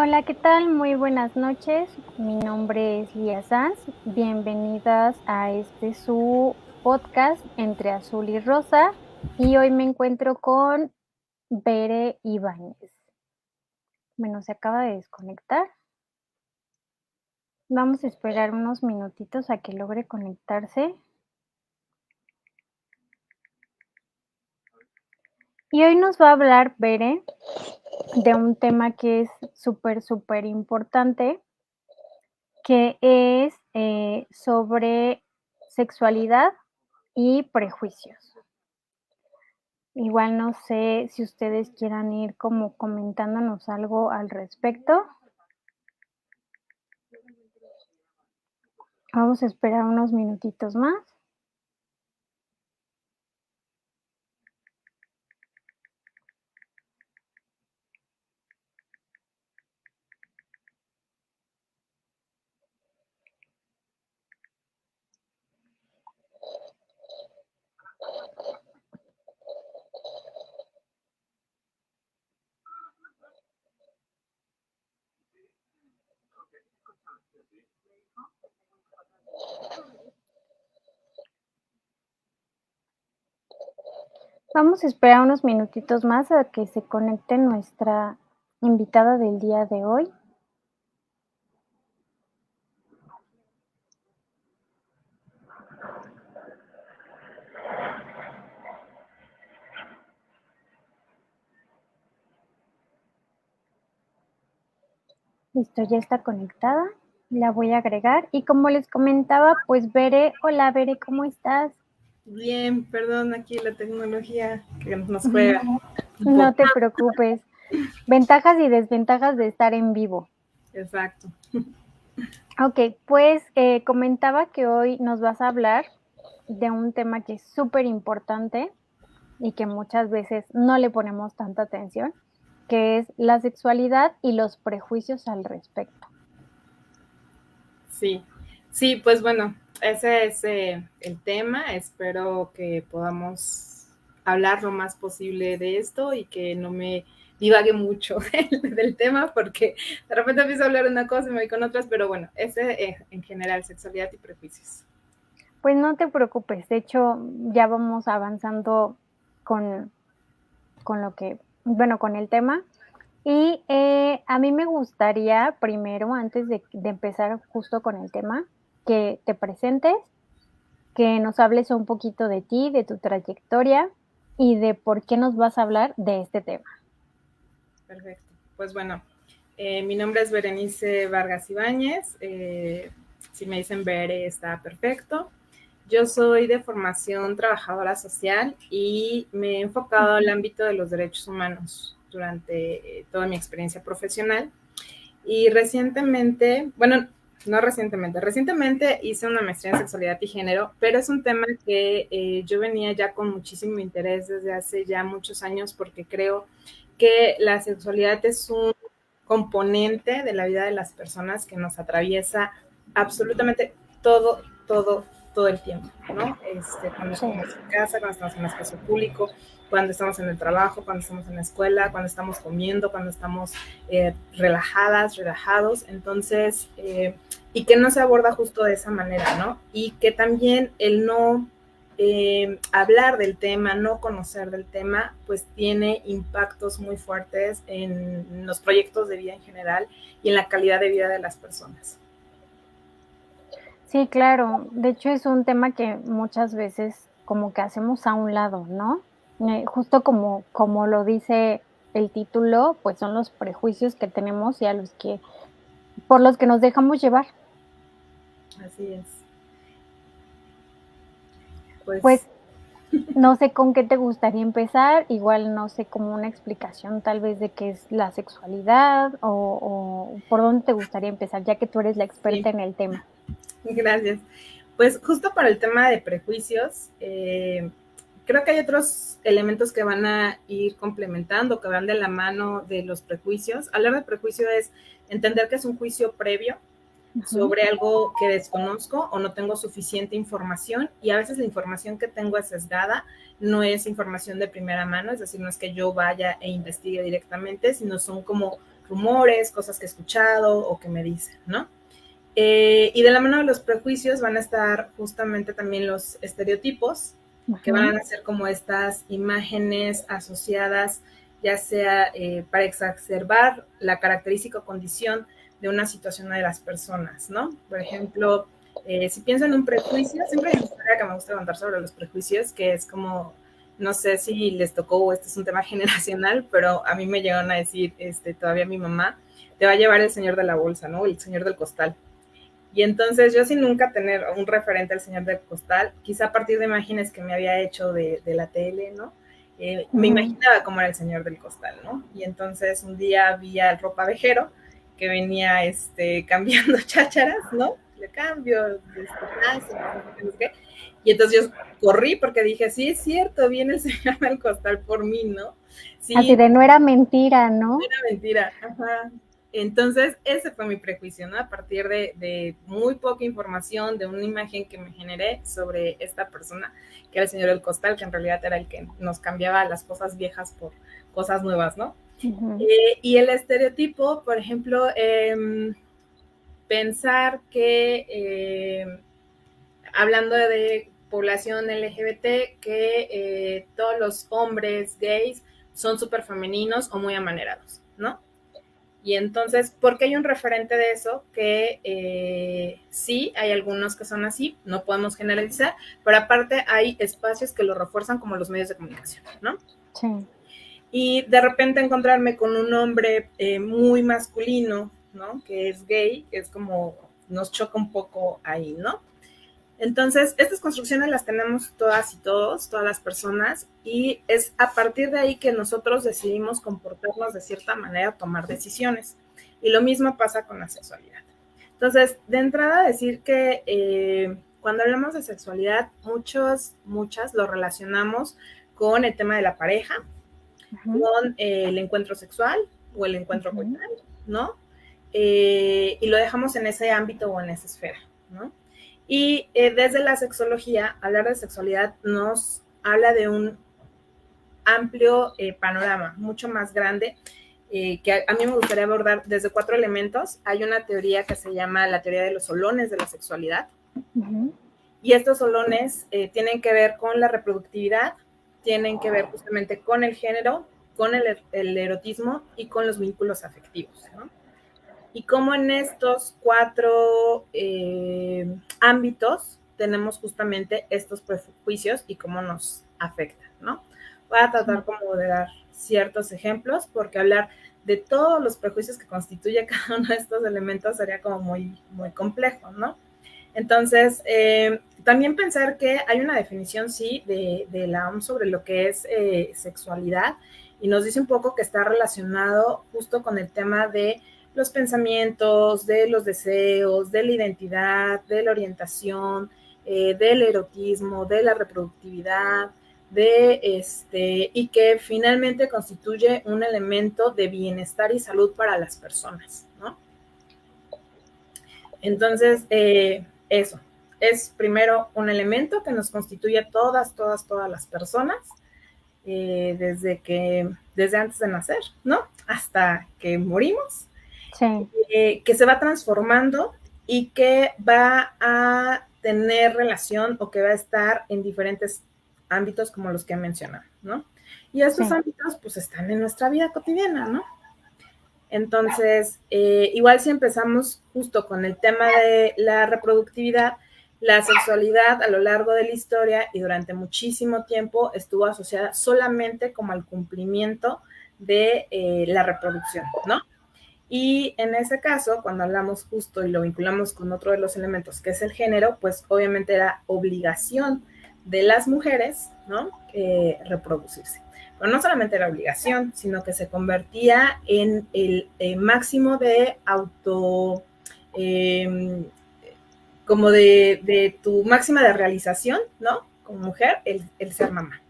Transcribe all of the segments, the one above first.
Hola, ¿qué tal? Muy buenas noches. Mi nombre es Lía Sanz. Bienvenidas a este su podcast Entre Azul y Rosa. Y hoy me encuentro con Bere Ibáñez. Bueno, se acaba de desconectar. Vamos a esperar unos minutitos a que logre conectarse. Y hoy nos va a hablar Bere de un tema que es súper importante, que es sobre sexualidad y prejuicios. Igual no sé si ustedes quieran ir como comentándonos algo al respecto. Vamos a esperar unos minutitos más. Vamos a esperar unos minutitos más a que se conecte nuestra invitada del día de hoy. Listo, ya está conectada. La voy a agregar. Y como les comentaba, pues Bere, hola Bere, ¿cómo estás? Bien, perdón, aquí la tecnología que nos juega un No poco. te preocupes. Ventajas y desventajas de estar en vivo. Exacto. Ok, pues comentaba que hoy nos vas a hablar de un tema que es súper importante y que muchas veces no le ponemos tanta atención, que es la sexualidad y los prejuicios al respecto. Sí, pues bueno, ese es el tema. Espero que podamos hablar lo más posible de esto y que no me divague mucho del tema, porque de repente empiezo a hablar una cosa y me voy con otras, pero bueno, ese en general, sexualidad y prejuicios. Pues no te preocupes, de hecho ya vamos avanzando con, con lo que, bueno, con el tema. Y a mí me gustaría primero, antes de empezar justo con el tema, que te presentes, que nos hables un poquito de ti, de tu trayectoria y de por qué nos vas a hablar de este tema. Perfecto. Pues bueno, mi nombre es Berenice Vargas Ibáñez. Si me dicen Bere, está perfecto. Yo soy de formación trabajadora social y me he enfocado al ámbito de los derechos humanos durante toda mi experiencia profesional. Y recientemente, bueno, no recientemente, recientemente hice una maestría en sexualidad y género, pero es un tema que yo venía ya con muchísimo interés desde hace ya muchos años porque creo que la sexualidad es un componente de la vida de las personas que nos atraviesa absolutamente todo el tiempo, ¿no? Cuando Sí. estamos en casa, cuando estamos en el espacio público, cuando estamos en el trabajo, cuando estamos en la escuela, cuando estamos comiendo, cuando estamos relajadas, relajados, entonces, y que no se aborda justo de esa manera, ¿no? Y que también el no hablar del tema, no conocer del tema, pues tiene impactos muy fuertes en los proyectos de vida en general y en la calidad de vida de las personas. Sí, claro. De hecho, es un tema que muchas veces como que hacemos a un lado, ¿no? Justo como lo dice el título, pues son los prejuicios que tenemos y a los que por los que nos dejamos llevar. Así es. Pues Pues no sé con qué te gustaría empezar, igual no sé, como una explicación tal vez de qué es la sexualidad o por dónde te gustaría empezar, ya que tú eres la experta sí, en el tema. gracias. Pues justo para el tema de prejuicios, creo que hay otros elementos que van a ir complementando, que van de la mano de los prejuicios. Hablar de prejuicio es entender que es un juicio previo Ujú. sobre algo que desconozco o no tengo suficiente información, y a veces la información que tengo es sesgada, no es información de primera mano, es decir, no es que yo vaya e investigue directamente, sino son como rumores, cosas que he escuchado o que me dicen, ¿no? Y de la mano de los prejuicios van a estar justamente también los estereotipos, que van a ser como estas imágenes asociadas, ya sea para exacerbar la característica o condición de una situación de las personas, ¿no? Por ejemplo, si pienso en un prejuicio, siempre hay una historia que me gusta contar sobre los prejuicios, que es como, no sé si les tocó o este es un tema generacional, pero a mí me llegaron a decir, todavía mi mamá, te va a llevar el señor de la bolsa, ¿no? El señor del costal. Y entonces yo sin nunca tener un referente al señor del costal, quizá a partir de imágenes que me había hecho de la tele, ¿no? Me imaginaba cómo era el señor del costal, ¿no? Y entonces un día vi al ropavejero que venía cambiando chácharas, ¿no? Le cambio, no sé qué. Y entonces yo corrí porque dije, sí, es cierto, viene el señor del costal por mí, ¿no? Sí, así de no era mentira, ¿no? No era mentira, ajá. Entonces, ese fue mi prejuicio, ¿no? A partir de muy poca información, de una imagen que me generé sobre esta persona, que era el señor del costal, que en realidad era el que nos cambiaba las cosas viejas por cosas nuevas, ¿no? Y el estereotipo, por ejemplo, pensar que, hablando de población LGBT, que todos los hombres gays son súper femeninos o muy amanerados, ¿no? Y entonces, porque hay un referente de eso que sí, hay algunos que son así, no podemos generalizar, pero aparte hay espacios que lo refuerzan como los medios de comunicación, ¿no? Sí. Y de repente encontrarme con un hombre muy masculino, ¿no? Que es gay, es como, nos choca un poco ahí, ¿no? Entonces, estas construcciones las tenemos todas y todos, todas las personas, y es a partir de ahí que nosotros decidimos comportarnos de cierta manera, tomar decisiones. Y lo mismo pasa con la sexualidad. Entonces, de entrada decir que cuando hablamos de sexualidad, muchas lo relacionamos con el tema de la pareja, con el encuentro sexual o el encuentro coital, ¿no? Y lo dejamos en ese ámbito o en esa esfera, ¿no? Y desde la sexología, hablar de sexualidad nos habla de un amplio panorama, mucho más grande, que a mí me gustaría abordar desde 4 elementos. Hay una teoría que se llama la teoría de los solones de la sexualidad. Y estos solones tienen que ver con la reproductividad, tienen que ver justamente con el género, con el erotismo y con los vínculos afectivos, ¿no? Y cómo en estos 4 ámbitos tenemos justamente estos prejuicios y cómo nos afectan, ¿no? Voy a tratar como de dar ciertos ejemplos, porque hablar de todos los prejuicios que constituye cada uno de estos elementos sería como muy, muy complejo, ¿no? Entonces, también pensar que hay una definición, sí, de la OMS sobre lo que es sexualidad, y nos dice un poco que está relacionado justo con el tema de los pensamientos, de los deseos, de la identidad, de la orientación, del erotismo, de la reproductividad, y que finalmente constituye un elemento de bienestar y salud para las personas, ¿no? Entonces, eso es primero un elemento que nos constituye todas las personas, desde antes de nacer, ¿no? Hasta que morimos. Sí. Que se va transformando y que va a tener relación o que va a estar en diferentes ámbitos como los que he mencionado, ¿no? Y estos ámbitos pues están en nuestra vida cotidiana, ¿no? Entonces, igual si empezamos justo con el tema de la reproductividad, la sexualidad a lo largo de la historia y durante muchísimo tiempo estuvo asociada solamente como al cumplimiento de la reproducción, ¿no? Y en ese caso, cuando hablamos justo y lo vinculamos con otro de los elementos, que es el género, pues obviamente era obligación de las mujeres, ¿no? Reproducirse. Pero no solamente era obligación, sino que se convertía en el máximo de como de tu máxima de realización, ¿no? Como mujer, el ser mamá.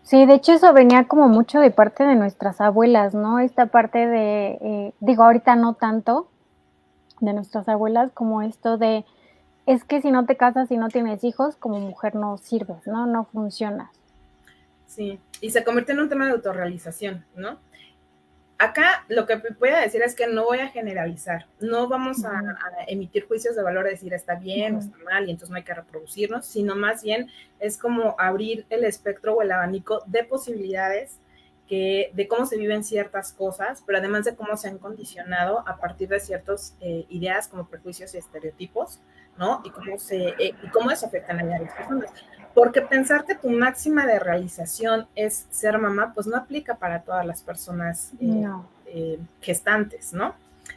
Sí, de hecho, eso venía como mucho de parte de nuestras abuelas, ¿no? Esta parte de, digo, ahorita no tanto, de nuestras abuelas, como esto de, es que si no te casas y no tienes hijos, como mujer no sirves, ¿no? No funcionas. Sí, y se convirtió en un tema de autorrealización, ¿no? acá lo que voy a decir es que no voy a generalizar, no vamos a emitir juicios de valor, a decir está bien o está mal y entonces no hay que reproducirnos, sino más bien es como abrir el espectro o el abanico de posibilidades de cómo se viven ciertas cosas, pero además de cómo se han condicionado a partir de ciertas ideas como prejuicios y estereotipos, ¿no? Y cómo eso afecta en la vida de las personas. Porque pensar que tu máxima de realización es ser mamá, pues no aplica para todas las personas gestantes, ¿no?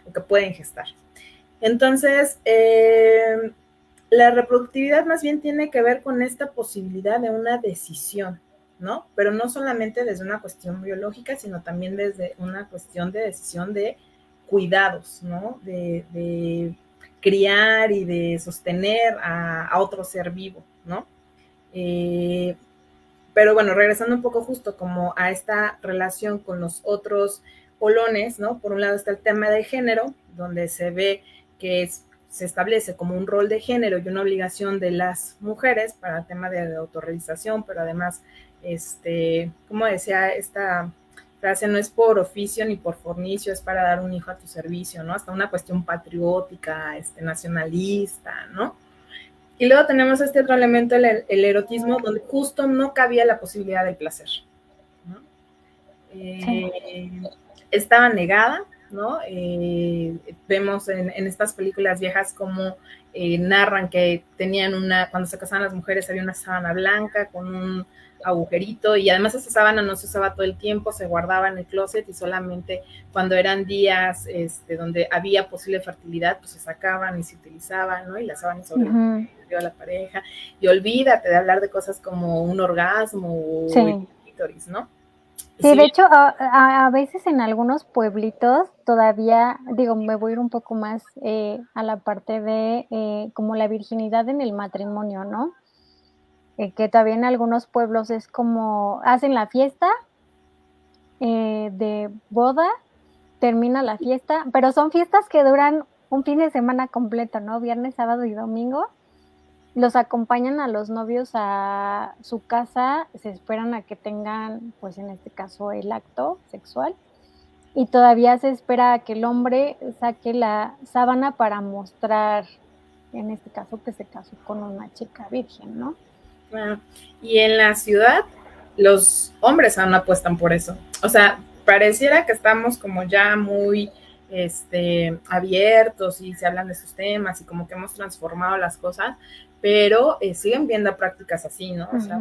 O que pueden gestar. Entonces, la reproductividad más bien tiene que ver con esta posibilidad de una decisión, ¿no? Pero no solamente desde una cuestión biológica, sino también desde una cuestión de decisión de cuidados, ¿no? De criar y de sostener a otro ser vivo, ¿no? Pero bueno, regresando un poco justo como a esta relación con los otros polones, ¿no? Por un lado está el tema de género, donde se ve que se establece como un rol de género y una obligación de las mujeres para el tema de autorrealización, pero además, como decía esta frase, no es por oficio ni por fornicio, es para dar un hijo a tu servicio, ¿no? Hasta una cuestión patriótica, nacionalista, ¿no? Y luego tenemos este otro elemento, el erotismo, donde justo no cabía la posibilidad del placer, ¿no? Estaba negada, ¿no? Vemos en estas películas viejas como narran que tenían cuando se casaban las mujeres había una sábana blanca con un agujerito y además esa sábana no se usaba todo el tiempo, se guardaba en el closet y solamente cuando eran días donde había posible fertilidad, pues se sacaban y se utilizaban, ¿no? Y la sábana sobre a la pareja. Y olvídate de hablar de cosas como un orgasmo o el clítoris, ¿no? Sí, de hecho, a veces en algunos pueblitos todavía, digo, me voy a ir un poco más a la parte de como la virginidad en el matrimonio, ¿no? Que todavía en algunos pueblos es como, hacen la fiesta de boda, termina la fiesta, pero son fiestas que duran un fin de semana completo, ¿no? Viernes, sábado y domingo. Los acompañan a los novios a su casa, se esperan a que tengan, pues en este caso, el acto sexual, y todavía se espera a que el hombre saque la sábana para mostrar, en este caso, que se casó con una chica virgen, ¿no? Claro. Y en la ciudad, los hombres aún apuestan por eso. O sea, pareciera que estamos como ya muy abiertos y se hablan de esos temas y como que hemos transformado las cosas, pero siguen viendo prácticas así, ¿no? O sea,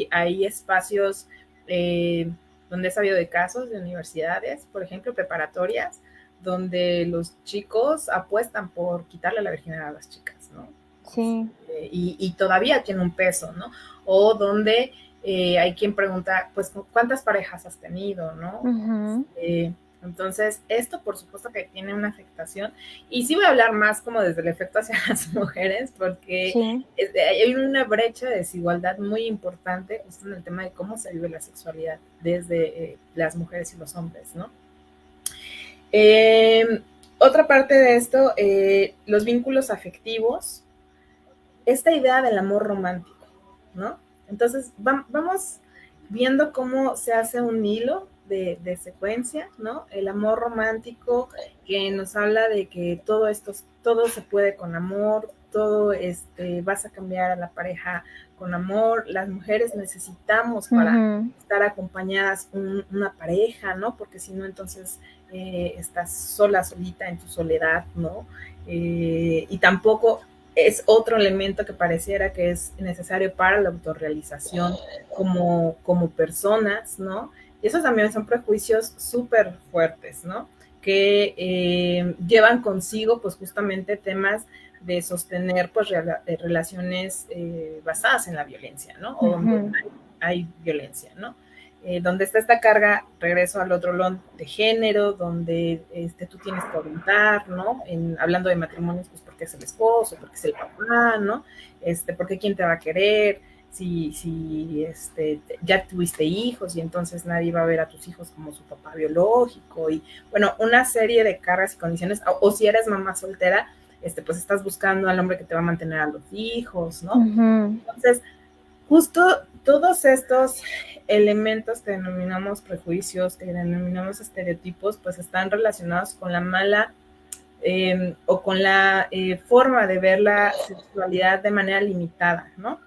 hay espacios donde he sabido de casos de universidades, por ejemplo, preparatorias, donde los chicos apuestan por quitarle la virginidad a las chicas, ¿no? Sí. Y todavía tiene un peso, ¿no? O donde hay quien pregunta, pues, ¿cuántas parejas has tenido, no? Entonces, esto por supuesto que tiene una afectación. Y sí voy a hablar más como desde el efecto hacia las mujeres, porque hay una brecha de desigualdad muy importante justo en el tema de cómo se vive la sexualidad desde las mujeres y los hombres, ¿no? Otra parte de esto, los vínculos afectivos, esta idea del amor romántico, ¿no? Entonces, vamos viendo cómo se hace un hilo de secuencia, ¿no? El amor romántico que nos habla de que todo se puede con amor, todo vas a cambiar a la pareja con amor, las mujeres necesitamos para estar acompañadas una pareja, ¿no? Porque si no, entonces estás solita en tu soledad, ¿no? Y tampoco es otro elemento que pareciera que es necesario para la autorrealización como personas, ¿no? Y esos también son prejuicios súper fuertes, ¿no? Que llevan consigo, pues, justamente temas de sostener, pues, relaciones basadas en la violencia, ¿no? O donde hay violencia, ¿no? Donde está esta carga, regreso al otro lado de género, donde tú tienes que orientar, ¿no? Hablando de matrimonios, pues porque es el esposo, porque es el papá, ¿no? Porque quién te va a querer, si ya tuviste hijos y entonces nadie va a ver a tus hijos como su papá biológico y, bueno, una serie de cargas y condiciones, o si eres mamá soltera, pues estás buscando al hombre que te va a mantener a los hijos, ¿no? Entonces, justo todos estos elementos que denominamos prejuicios, que denominamos estereotipos, pues están relacionados con la mala o con la forma de ver la sexualidad de manera limitada, ¿no?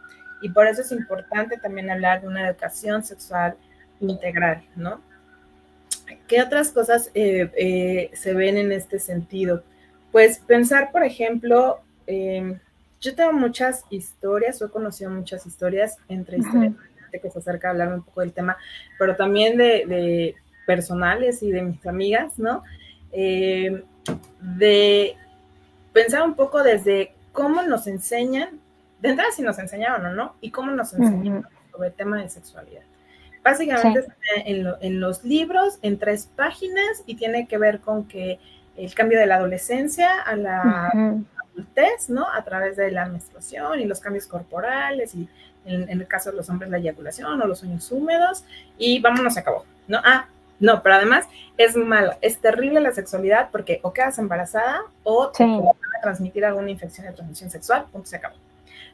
Y por eso es importante también hablar de una educación sexual integral, ¿no? ¿Qué otras cosas se ven en este sentido? Pues pensar, por ejemplo, yo tengo muchas historias, o he conocido muchas historias, entre historias que se acerca a hablar un poco del tema, pero también de personales y de mis amigas, ¿no? De pensar un poco desde cómo nos enseñan, de entrada si nos enseñaron o no, y cómo nos enseñan sobre el tema de sexuadultez. Básicamente está en los libros, en 3 páginas, y tiene que ver con que el cambio de la adolescencia a la adultez, ¿no? A través de la menstruación y los cambios corporales, y en el caso de los hombres la eyaculación o los sueños húmedos, y vámonos, se acabó, ¿no? No, pero además es mala, es terrible la sexualidad porque o quedas embarazada o te van a transmitir alguna infección de transmisión sexual, punto, se acabó.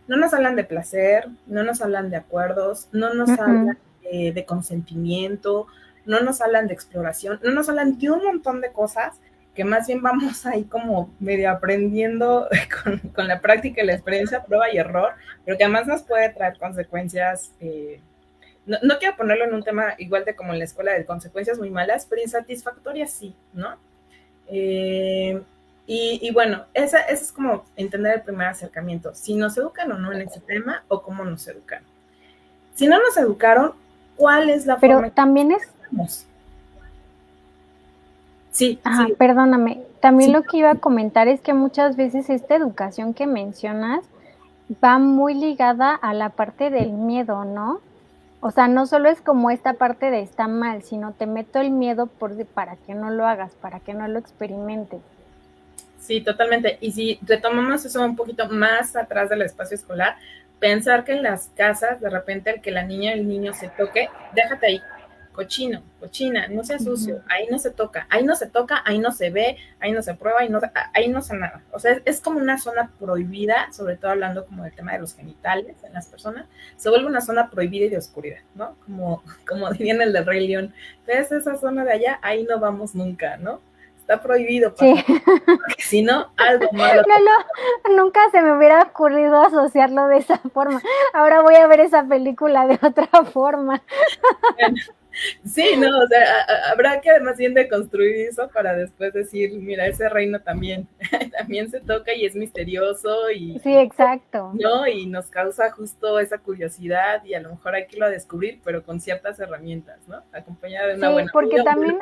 No nos hablan de placer, no nos hablan de acuerdos, no nos hablan de consentimiento, no nos hablan de exploración, no nos hablan de un montón de cosas que más bien vamos ahí como medio aprendiendo con la práctica y la experiencia, prueba y error, pero que además nos puede traer consecuencias, no quiero ponerlo en un tema igual de como en la escuela de consecuencias muy malas, pero insatisfactorias sí, ¿no? Y bueno, esa es como entender el primer acercamiento, si nos educan o no en ese tema o cómo nos educan. Si no nos educaron, ¿cuál es la forma? Pero también es... Sí, sí. Perdóname, también lo que iba a comentar es que muchas veces esta educación que mencionas va muy ligada a la parte del miedo, ¿no? O sea, no solo es como esta parte de está mal, sino te meto el miedo para que no lo hagas, para que no lo experimentes. Sí, totalmente. Y si retomamos eso un poquito más atrás del espacio escolar, pensar que en las casas, de repente, el que la niña o el niño se toque, déjate ahí, cochino, cochina, no sea sucio, ahí no se toca, ahí no se toca, ahí no se ve, ahí no se prueba, ahí no se nada. O sea, es como una zona prohibida, sobre todo hablando como del tema de los genitales en las personas, se vuelve una zona prohibida y de oscuridad, ¿no? Como dirían el de Rey León, ¿ves esa zona de allá? Ahí no vamos nunca, ¿no? Está prohibido pasar. Sí. Porque si no, algo malo. Nunca se me hubiera ocurrido asociarlo de esa forma. Ahora voy a ver esa película de otra forma. Bueno, sí, no, o sea, habrá que además bien de construir eso para después decir, mira, ese reino también se toca y es misterioso y... Sí, exacto. ¿no? Y nos causa justo esa curiosidad y a lo mejor hay que irlo a descubrir, pero con ciertas herramientas, ¿no? Acompañada de una buena... Sí, porque también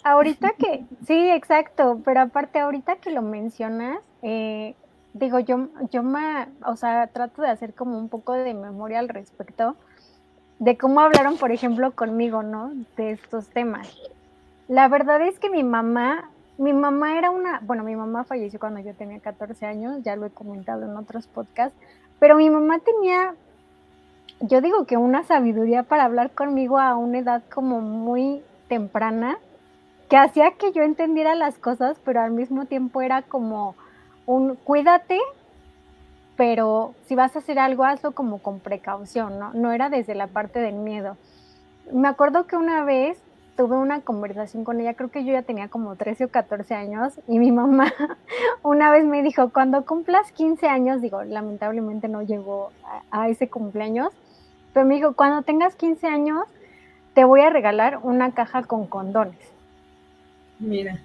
ahorita que... Sí, exacto, pero aparte ahorita que lo mencionas, digo, o sea, trato de hacer como un poco de memoria al respecto de cómo hablaron, por ejemplo, conmigo, ¿no? De estos temas. La verdad es que mi mamá era mi mamá falleció cuando yo tenía 14 años, ya lo he comentado en otros podcasts, pero mi mamá tenía, yo digo que una sabiduría para hablar conmigo a una edad como muy temprana, que hacía que yo entendiera las cosas, pero al mismo tiempo era como cuídate, pero si vas a hacer algo, hazlo como con precaución, ¿no? No era desde la parte del miedo. Me acuerdo que una vez tuve una conversación con ella, creo que yo ya tenía como 13 o 14 años, y mi mamá una vez me dijo, cuando cumplas 15 años, digo, lamentablemente no llegó a ese cumpleaños, pero me dijo, cuando tengas 15 años, te voy a regalar una caja con condones. Mira.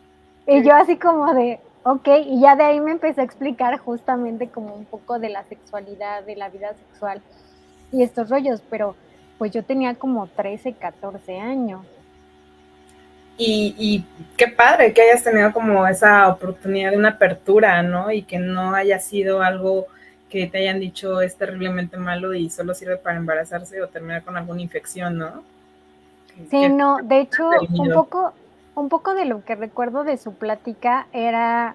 Y yo así como de, ok, y ya de ahí me empecé a explicar justamente como un poco de la sexualidad, de la vida sexual y estos rollos, pero pues yo tenía como 13, 14 años. Y qué padre que hayas tenido como esa oportunidad de una apertura, ¿no? Y que no haya sido algo que te hayan dicho es terriblemente malo y solo sirve para embarazarse o terminar con alguna infección, ¿no? Sí, no, de hecho, un poco de lo que recuerdo de su plática era,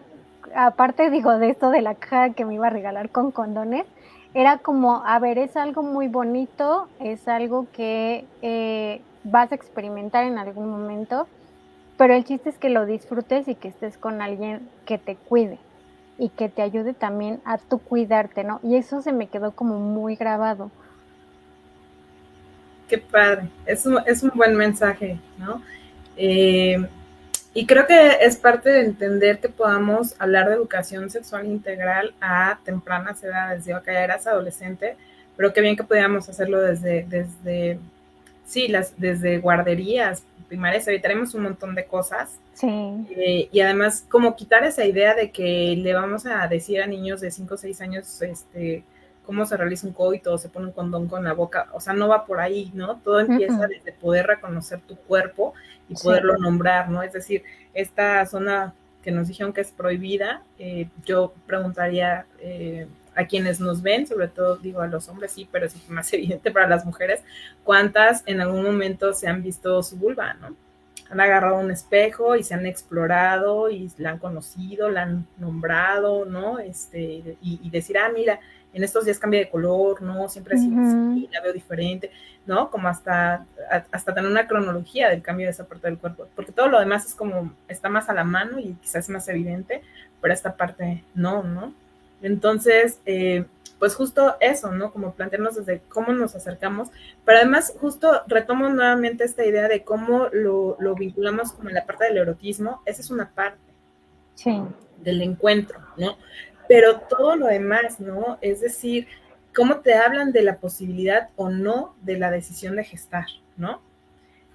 aparte digo de esto de la caja que me iba a regalar con condones, era como, a ver, es algo muy bonito, es algo que vas a experimentar en algún momento, pero el chiste es que lo disfrutes y que estés con alguien que te cuide y que te ayude también a tú cuidarte, ¿no? Y eso se me quedó como muy grabado. Qué padre, es un buen mensaje, ¿no? Eh, y creo que es parte de entender que podamos hablar de educación sexual integral a tempranas edades. Digo, que ya eras adolescente, pero qué bien que podíamos hacerlo sí, desde guarderías primarias. Evitaremos un montón de cosas. Sí. Y además, como quitar esa idea de que le vamos a decir a niños de 5 o 6 años, cómo se realiza un coito o se pone un condón con la boca. O sea, no va por ahí, ¿no? Todo empieza desde poder reconocer tu cuerpo y poderlo nombrar, ¿no? Es decir, esta zona que nos dijeron que es prohibida, yo preguntaría a quienes nos ven, sobre todo digo a los hombres sí, pero es más evidente para las mujeres, cuántas en algún momento se han visto su vulva, ¿no? Han agarrado un espejo y se han explorado y la han conocido, la han nombrado, ¿no? Y decir, mira, en estos días cambia de color, ¿no? Siempre así, la veo diferente, ¿no? Como hasta tener una cronología del cambio de esa parte del cuerpo, porque todo lo demás es como, está más a la mano y quizás es más evidente, pero esta parte no, ¿no? Entonces, pues justo eso, ¿no? Como plantearnos desde cómo nos acercamos, pero además justo retomo nuevamente esta idea de cómo lo vinculamos como en la parte del erotismo, esa es una parte del encuentro, ¿no? Pero todo lo demás, ¿no? Es decir, cómo te hablan de la posibilidad o no de la decisión de gestar, ¿no?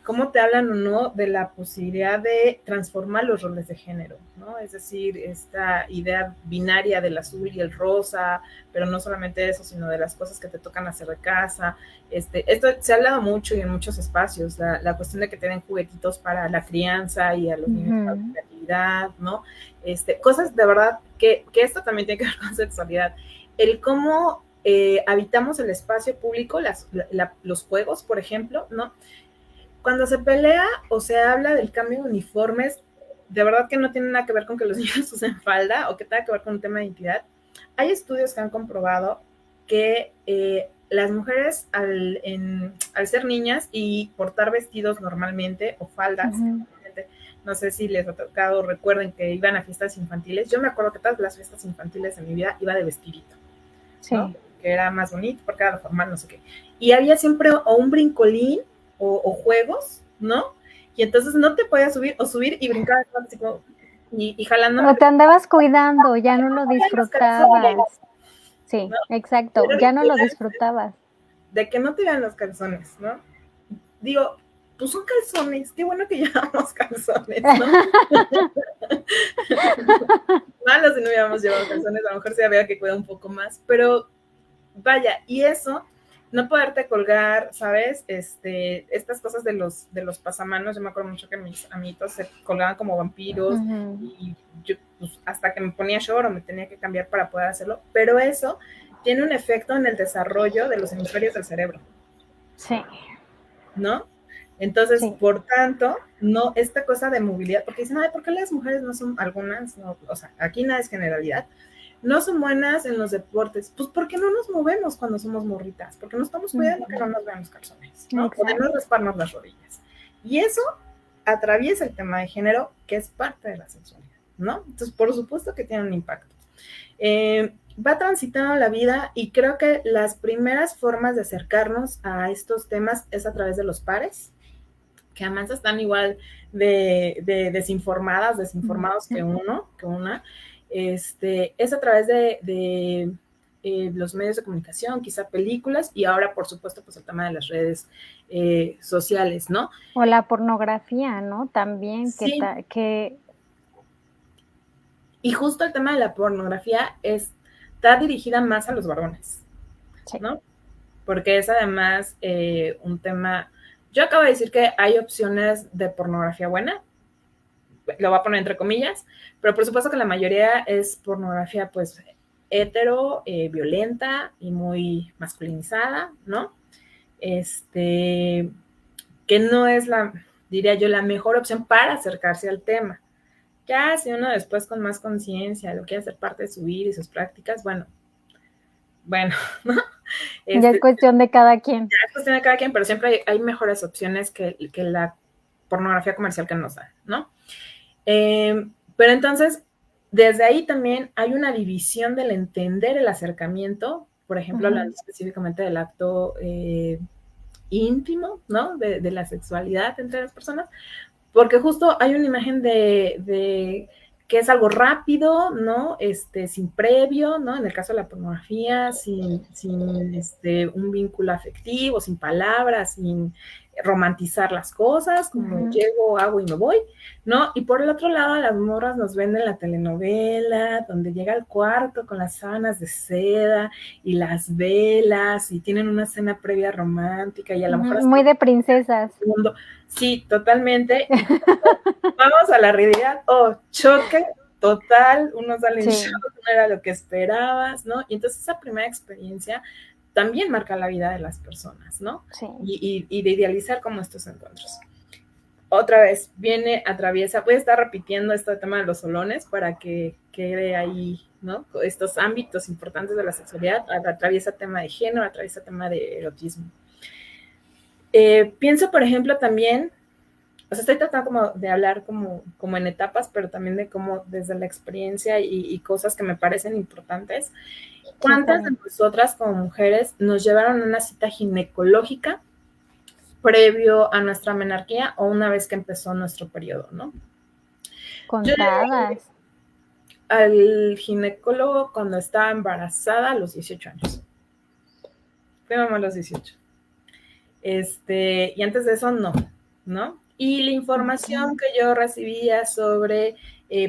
Cómo te hablan o no de la posibilidad de transformar los roles de género, ¿no? Es decir, esta idea binaria del azul y el rosa, pero no solamente eso, sino de las cosas que te tocan hacer de casa. Esto se ha hablado mucho y en muchos espacios, la cuestión de que te den juguetitos para la crianza y a los niños para la creatividad, ¿no? Cosas de verdad que esto también tiene que ver con sexualidad. El cómo habitamos el espacio público, los juegos, por ejemplo, ¿no? Cuando se pelea o se habla del cambio de uniformes, de verdad que no tiene nada que ver con que los niños usen falda o que tenga que ver con un tema de identidad. Hay estudios que han comprobado que las mujeres al ser niñas y portar vestidos normalmente o faldas, no sé si les ha tocado, recuerden que iban a fiestas infantiles. Yo me acuerdo que todas las fiestas infantiles de mi vida iba de vestidito, ¿no? Que era más bonito porque era lo formal, no sé qué. Y había siempre o un brincolín o juegos, ¿no? Y entonces no te podías subir y brincar así como, y jalando. O te andabas cuidando, ya no lo disfrutabas. Sí, ¿no? Exacto, ya no lo disfrutabas. De que no te vean los calzones, ¿no? Digo, pues son calzones, qué bueno que llevamos calzones, ¿no? Malo si no hubiéramos llevado calzones, a lo mejor se había que cuidar un poco más, pero vaya, y eso, no poderte colgar, ¿sabes? Estas cosas de los pasamanos, yo me acuerdo mucho que mis amiguitos se colgaban como vampiros y yo pues, hasta que me ponía short o me tenía que cambiar para poder hacerlo, pero eso tiene un efecto en el desarrollo de los hemisferios del cerebro. Sí. ¿No? Entonces, por tanto, no, esta cosa de movilidad, porque dicen, ¿por qué las mujeres no son algunas? No, o sea, aquí nada es generalidad. No son buenas en los deportes, pues porque no nos movemos cuando somos morritas, porque no estamos cuidando que no nos vean los calzones, ¿no? O de no rasparnos las rodillas. Y eso atraviesa el tema de género, que es parte de la sexualidad, ¿no? Entonces, por supuesto que tiene un impacto. Va transitando la vida y creo que las primeras formas de acercarnos a estos temas es a través de los pares, que además están igual de desinformados que una. Es a través de los medios de comunicación, quizá películas, y ahora, por supuesto, pues el tema de las redes sociales, ¿no? O la pornografía, ¿no? También, sí. que... Y justo el tema de la pornografía está dirigida más a los varones, ¿no? Porque es además un tema... Yo acabo de decir que hay opciones de pornografía buena, lo voy a poner entre comillas, pero por supuesto que la mayoría es pornografía pues hetero, violenta y muy masculinizada, ¿no? Que no es diría yo, la mejor opción para acercarse al tema. Ya si uno después con más conciencia lo quiere hacer parte de su vida y sus prácticas, bueno, ¿no? Ya es cuestión de cada quien. Ya es cuestión de cada quien, pero siempre hay mejores opciones que la pornografía comercial que nos dan, ¿no? Pero entonces, desde ahí también hay una división del entender el acercamiento, por ejemplo, hablando específicamente del acto íntimo, ¿no? De la sexualidad entre las personas, porque justo hay una imagen de que es algo rápido, ¿no? Sin previo, ¿no? En el caso de la pornografía, sin un vínculo afectivo, sin palabras, sin romantizar las cosas, como llego, hago y me voy, ¿no? Y por el otro lado, las morras nos venden la telenovela, donde llega al cuarto con las sábanas de seda y las velas, y tienen una cena previa romántica, y a lo mejor... Muy de princesas. Sí, totalmente. Vamos a la realidad, choque total, uno sale en shock, no era lo que esperabas, ¿no? Y entonces esa primera experiencia también marca la vida de las personas, ¿no? Sí. Y de idealizar como estos encuentros. Otra vez, atraviesa, voy a estar repitiendo este tema de los solones para que quede ahí, ¿no? Estos ámbitos importantes de la sexualidad, atraviesa tema de género, atraviesa tema de erotismo. Pienso, por ejemplo, también, o sea, estoy tratando como de hablar como en etapas, pero también de cómo desde la experiencia y cosas que me parecen importantes. ¿Cuántas de nosotras como mujeres nos llevaron a una cita ginecológica previo a nuestra menarquía o una vez que empezó nuestro periodo, ¿no? Contadas. Yo al ginecólogo cuando estaba embarazada a los 18 años. Fui mamá a los 18. Y antes de eso ¿no? Y la información que yo recibía sobre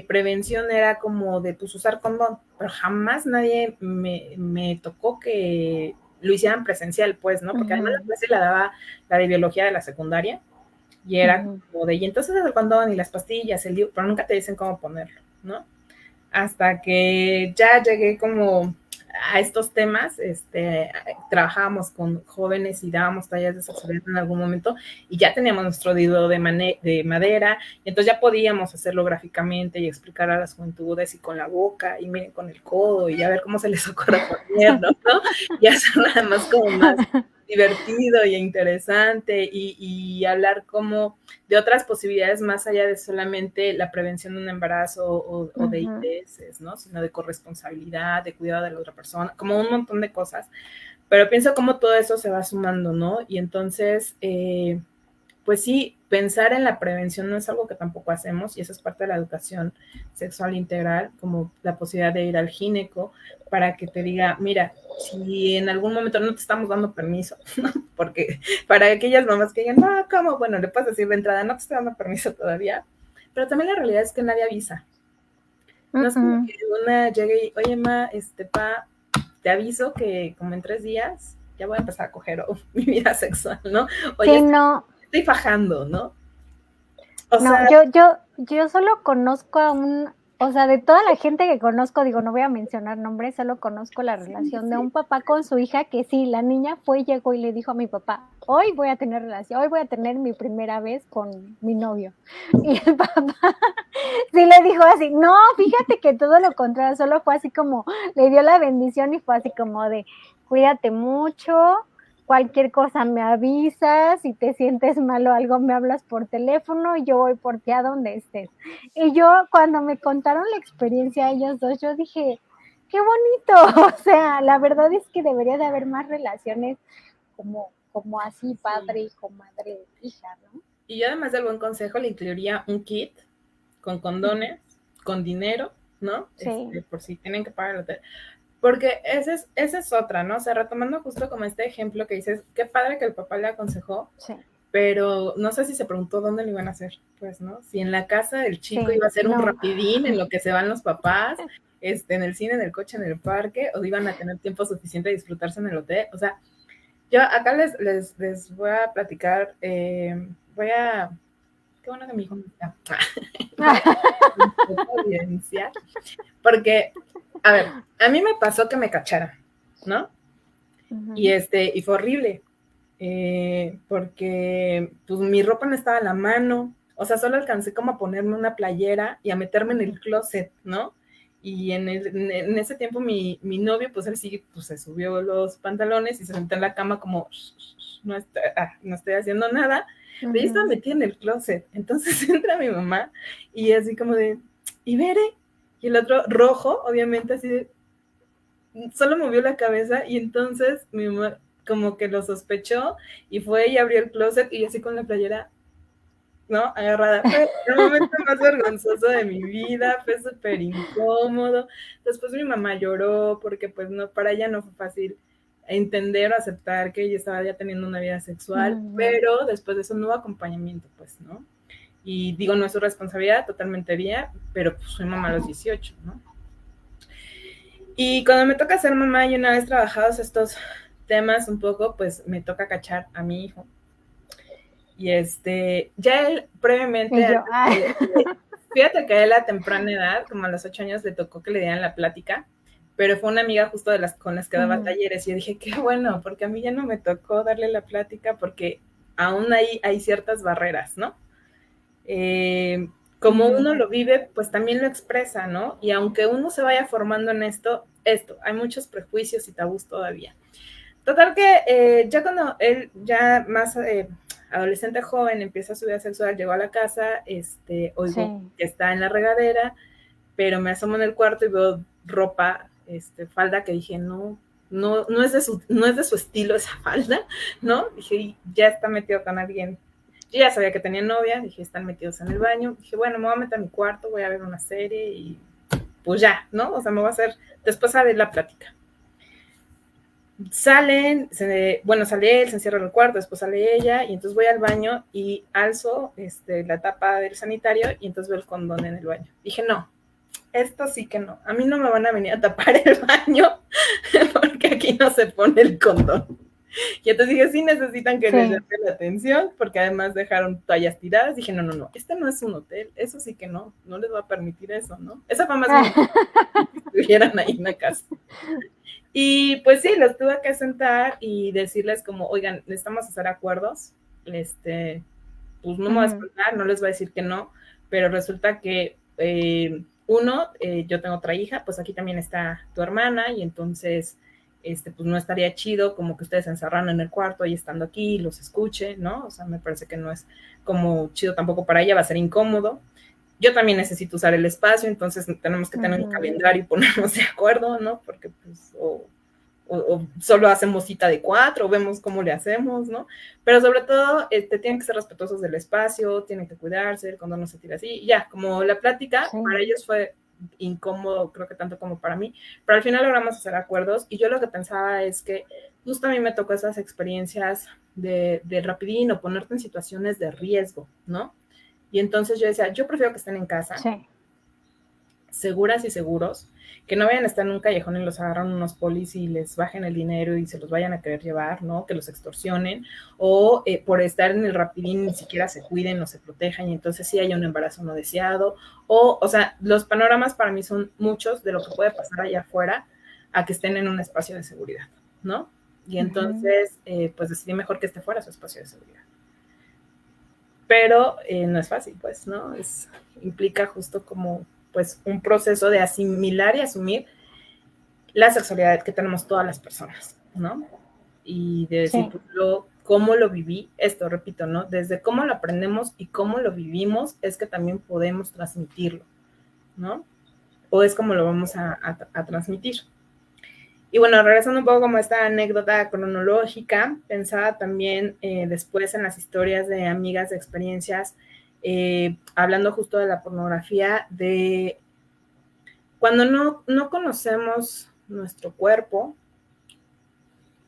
prevención era como de pues usar condón, pero jamás nadie me tocó que lo hicieran presencial, pues, ¿no? Porque además la clase la daba la de biología de la secundaria y era como de, y entonces el condón y las pastillas, el pero nunca te dicen cómo ponerlo, ¿no? Hasta que ya llegué como a estos temas, trabajábamos con jóvenes y dábamos talleres de sexualidad en algún momento y ya teníamos nuestro dildo de madera y entonces ya podíamos hacerlo gráficamente y explicar a las juventudes y con la boca y miren con el codo y a ver cómo se les ocurre ponerlo, ¿no? Y hacer nada más como más divertido y interesante y hablar como de otras posibilidades más allá de solamente la prevención de un embarazo o de ITS, ¿no? Sino de corresponsabilidad, de cuidado de la otra persona, como un montón de cosas. Pero pienso cómo todo eso se va sumando, ¿no? Y entonces, pues sí, pensar en la prevención no es algo que tampoco hacemos y eso es parte de la educación sexual integral, como la posibilidad de ir al gineco para que te diga, mira, si en algún momento no te estamos dando permiso, ¿no? Porque para aquellas mamás que digan, no, ¿cómo? Bueno, le puedes decir de entrada, no te estoy dando permiso todavía, pero también la realidad es que nadie avisa. No es como que una llegue y, oye, ma, pa, te aviso que como en 3 días ya voy a empezar a coger mi vida sexual, ¿no? Oye, sí, no. Estoy fajando, ¿no? O sea, yo solo conozco a o sea, de toda la gente que conozco, digo, no voy a mencionar nombres, solo conozco la relación de un papá con su hija, que sí, la niña llegó y le dijo a mi papá, hoy voy a tener relación, hoy voy a tener mi primera vez con mi novio. Y el papá sí le dijo así, no, fíjate que todo lo contrario, solo fue así como, le dio la bendición y fue así como de, cuídate mucho, cualquier cosa me avisas, si te sientes mal o algo me hablas por teléfono y yo voy por ti a donde estés. Y yo cuando me contaron la experiencia ellos dos, yo dije, qué bonito, o sea, la verdad es que debería de haber más relaciones como así, padre, hijo, madre, hija, ¿no? Y yo además del buen consejo le incluiría un kit con condones, con dinero, ¿no? Sí. Por si tienen que pagar el hotel. Porque esa es otra, ¿no? O sea, retomando justo como este ejemplo que dices, qué padre que el papá le aconsejó, sí. Pero no sé si se preguntó dónde lo iban a hacer, pues, ¿no? Si en la casa del chico iba a ser un rapidín en lo que se van los papás, en el cine, en el coche, en el parque, o iban a tener tiempo suficiente de disfrutarse en el hotel. O sea, yo acá les voy a platicar, qué bueno que mi hijo me está. Porque, a ver, a mí me pasó que me cacharan, ¿no? Y fue horrible. Porque pues mi ropa no estaba a la mano, o sea, solo alcancé como a ponerme una playera y a meterme en el closet, ¿no? Y en ese tiempo mi novio, pues él sí, pues se subió los pantalones y se sentó en la cama como, no estoy haciendo nada, pero yo estaba metida en el closet. Entonces entra mi mamá y así como de, ¿y Bere? Y el otro rojo, obviamente así de, solo movió la cabeza y entonces mi mamá, como que lo sospechó y fue y abrió el closet y así con la playera, ¿no? Agarrada. Fue el momento más vergonzoso de mi vida, fue súper incómodo. Después mi mamá lloró porque pues no, para ella no fue fácil entender o aceptar que ella estaba ya teniendo una vida sexual, pero después de eso no hubo acompañamiento, pues, ¿no? Y digo, no es su responsabilidad, totalmente bien, pero pues soy mamá a los 18, ¿no? Y cuando me toca ser mamá y una vez trabajados estos temas un poco, pues me toca cachar a mi hijo. Y ya él previamente, yo, fíjate que a él a temprana edad, como a los 8 años, le tocó que le dieran la plática, pero fue una amiga justo con las que daba talleres y yo dije, qué bueno, porque a mí ya no me tocó darle la plática porque aún hay ciertas barreras, ¿no? Como uno lo vive, pues también lo expresa, ¿no? Y aunque uno se vaya formando en esto, hay muchos prejuicios y tabús todavía. Total que ya cuando él ya más adolescente joven empieza su vida sexual, llegó a la casa, oigo que está en la regadera, pero me asomo en el cuarto y veo ropa, falda que dije, no es de su estilo esa falda, ¿no? Dije, ya está metido con alguien. Yo ya sabía que tenía novia, dije, están metidos en el baño. Dije, bueno, me voy a meter a mi cuarto, voy a ver una serie y pues ya, ¿no? O sea, me voy a hacer, después a ver la plática. Salen, sale él, se encierra en el cuarto, después sale ella, y entonces voy al baño y alzo la tapa del sanitario y entonces veo el condón en el baño. Dije, no, esto sí que no, a mí no me van a venir a tapar el baño porque aquí no se pone el condón. Y entonces dije, sí necesitan que les llame la atención, porque además dejaron toallas tiradas. Dije, no, este no es un hotel, eso sí que no les va a permitir eso, ¿no? Esa fue más que estuvieran ahí en la casa. Y pues sí, los tuve que sentar y decirles como, oigan, necesitamos hacer acuerdos, pues no me voy a espantar, no les voy a decir que no, pero resulta que yo tengo otra hija, pues aquí también está tu hermana, y entonces pues no estaría chido como que ustedes se encerraran en el cuarto y estando aquí los escuche, ¿no? O sea, me parece que no es como chido tampoco para ella, va a ser incómodo. Yo también necesito usar el espacio, entonces tenemos que tener un calendario y ponernos de acuerdo, ¿no? Porque pues o solo hacemos cita de 4, o vemos cómo le hacemos, ¿no? Pero sobre todo, tienen que ser respetuosos del espacio, tienen que cuidarse, el condón no se tira así, y ya, como la plática, para ellos fue incómodo, creo que tanto como para mí, pero al final logramos hacer acuerdos, y yo lo que pensaba es que justo a mí me tocó esas experiencias de rapidín o ponerte en situaciones de riesgo, ¿no? Y entonces yo decía, yo prefiero que estén en casa, seguras y seguros, que no vayan a estar en un callejón y los agarran unos polis y les bajen el dinero y se los vayan a querer llevar, ¿no? Que los extorsionen, o por estar en el rapidín ni siquiera se cuiden o se protejan y entonces sí haya un embarazo no deseado, o sea, los panoramas para mí son muchos de lo que puede pasar allá afuera a que estén en un espacio de seguridad, ¿no? Y entonces, pues decidí mejor que esté fuera su espacio de seguridad. Pero no es fácil, pues, ¿no? Implica justo como pues un proceso de asimilar y asumir la sexualidad que tenemos todas las personas, ¿no? Y de decir, cómo lo viví, repito, ¿no? Desde cómo lo aprendemos y cómo lo vivimos es que también podemos transmitirlo, ¿no? O es como lo vamos a transmitir. Y bueno, regresando un poco como esta anécdota cronológica, pensaba también después en las historias de amigas de experiencias, hablando justo de la pornografía, de cuando no conocemos nuestro cuerpo,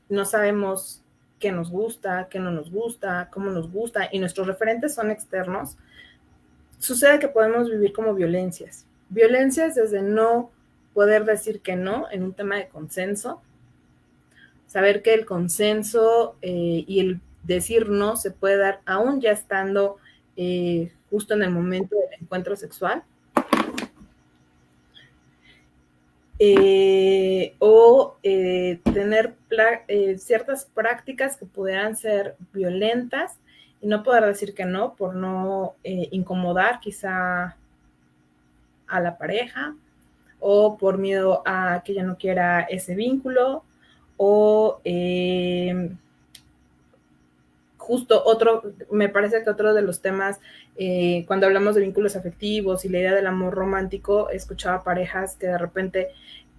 no sabemos qué nos gusta, qué no nos gusta, cómo nos gusta, y nuestros referentes son externos, sucede que podemos vivir como violencias. Violencias desde no poder decir que no en un tema de consenso, saber que el consenso y el decir no se puede dar aún ya estando justo en el momento del encuentro sexual. Tener ciertas prácticas que pudieran ser violentas y no poder decir que no por no incomodar quizá a la pareja o por miedo a que ella no quiera ese vínculo o justo me parece que otro de los temas, cuando hablamos de vínculos afectivos y la idea del amor romántico, he escuchado a parejas que de repente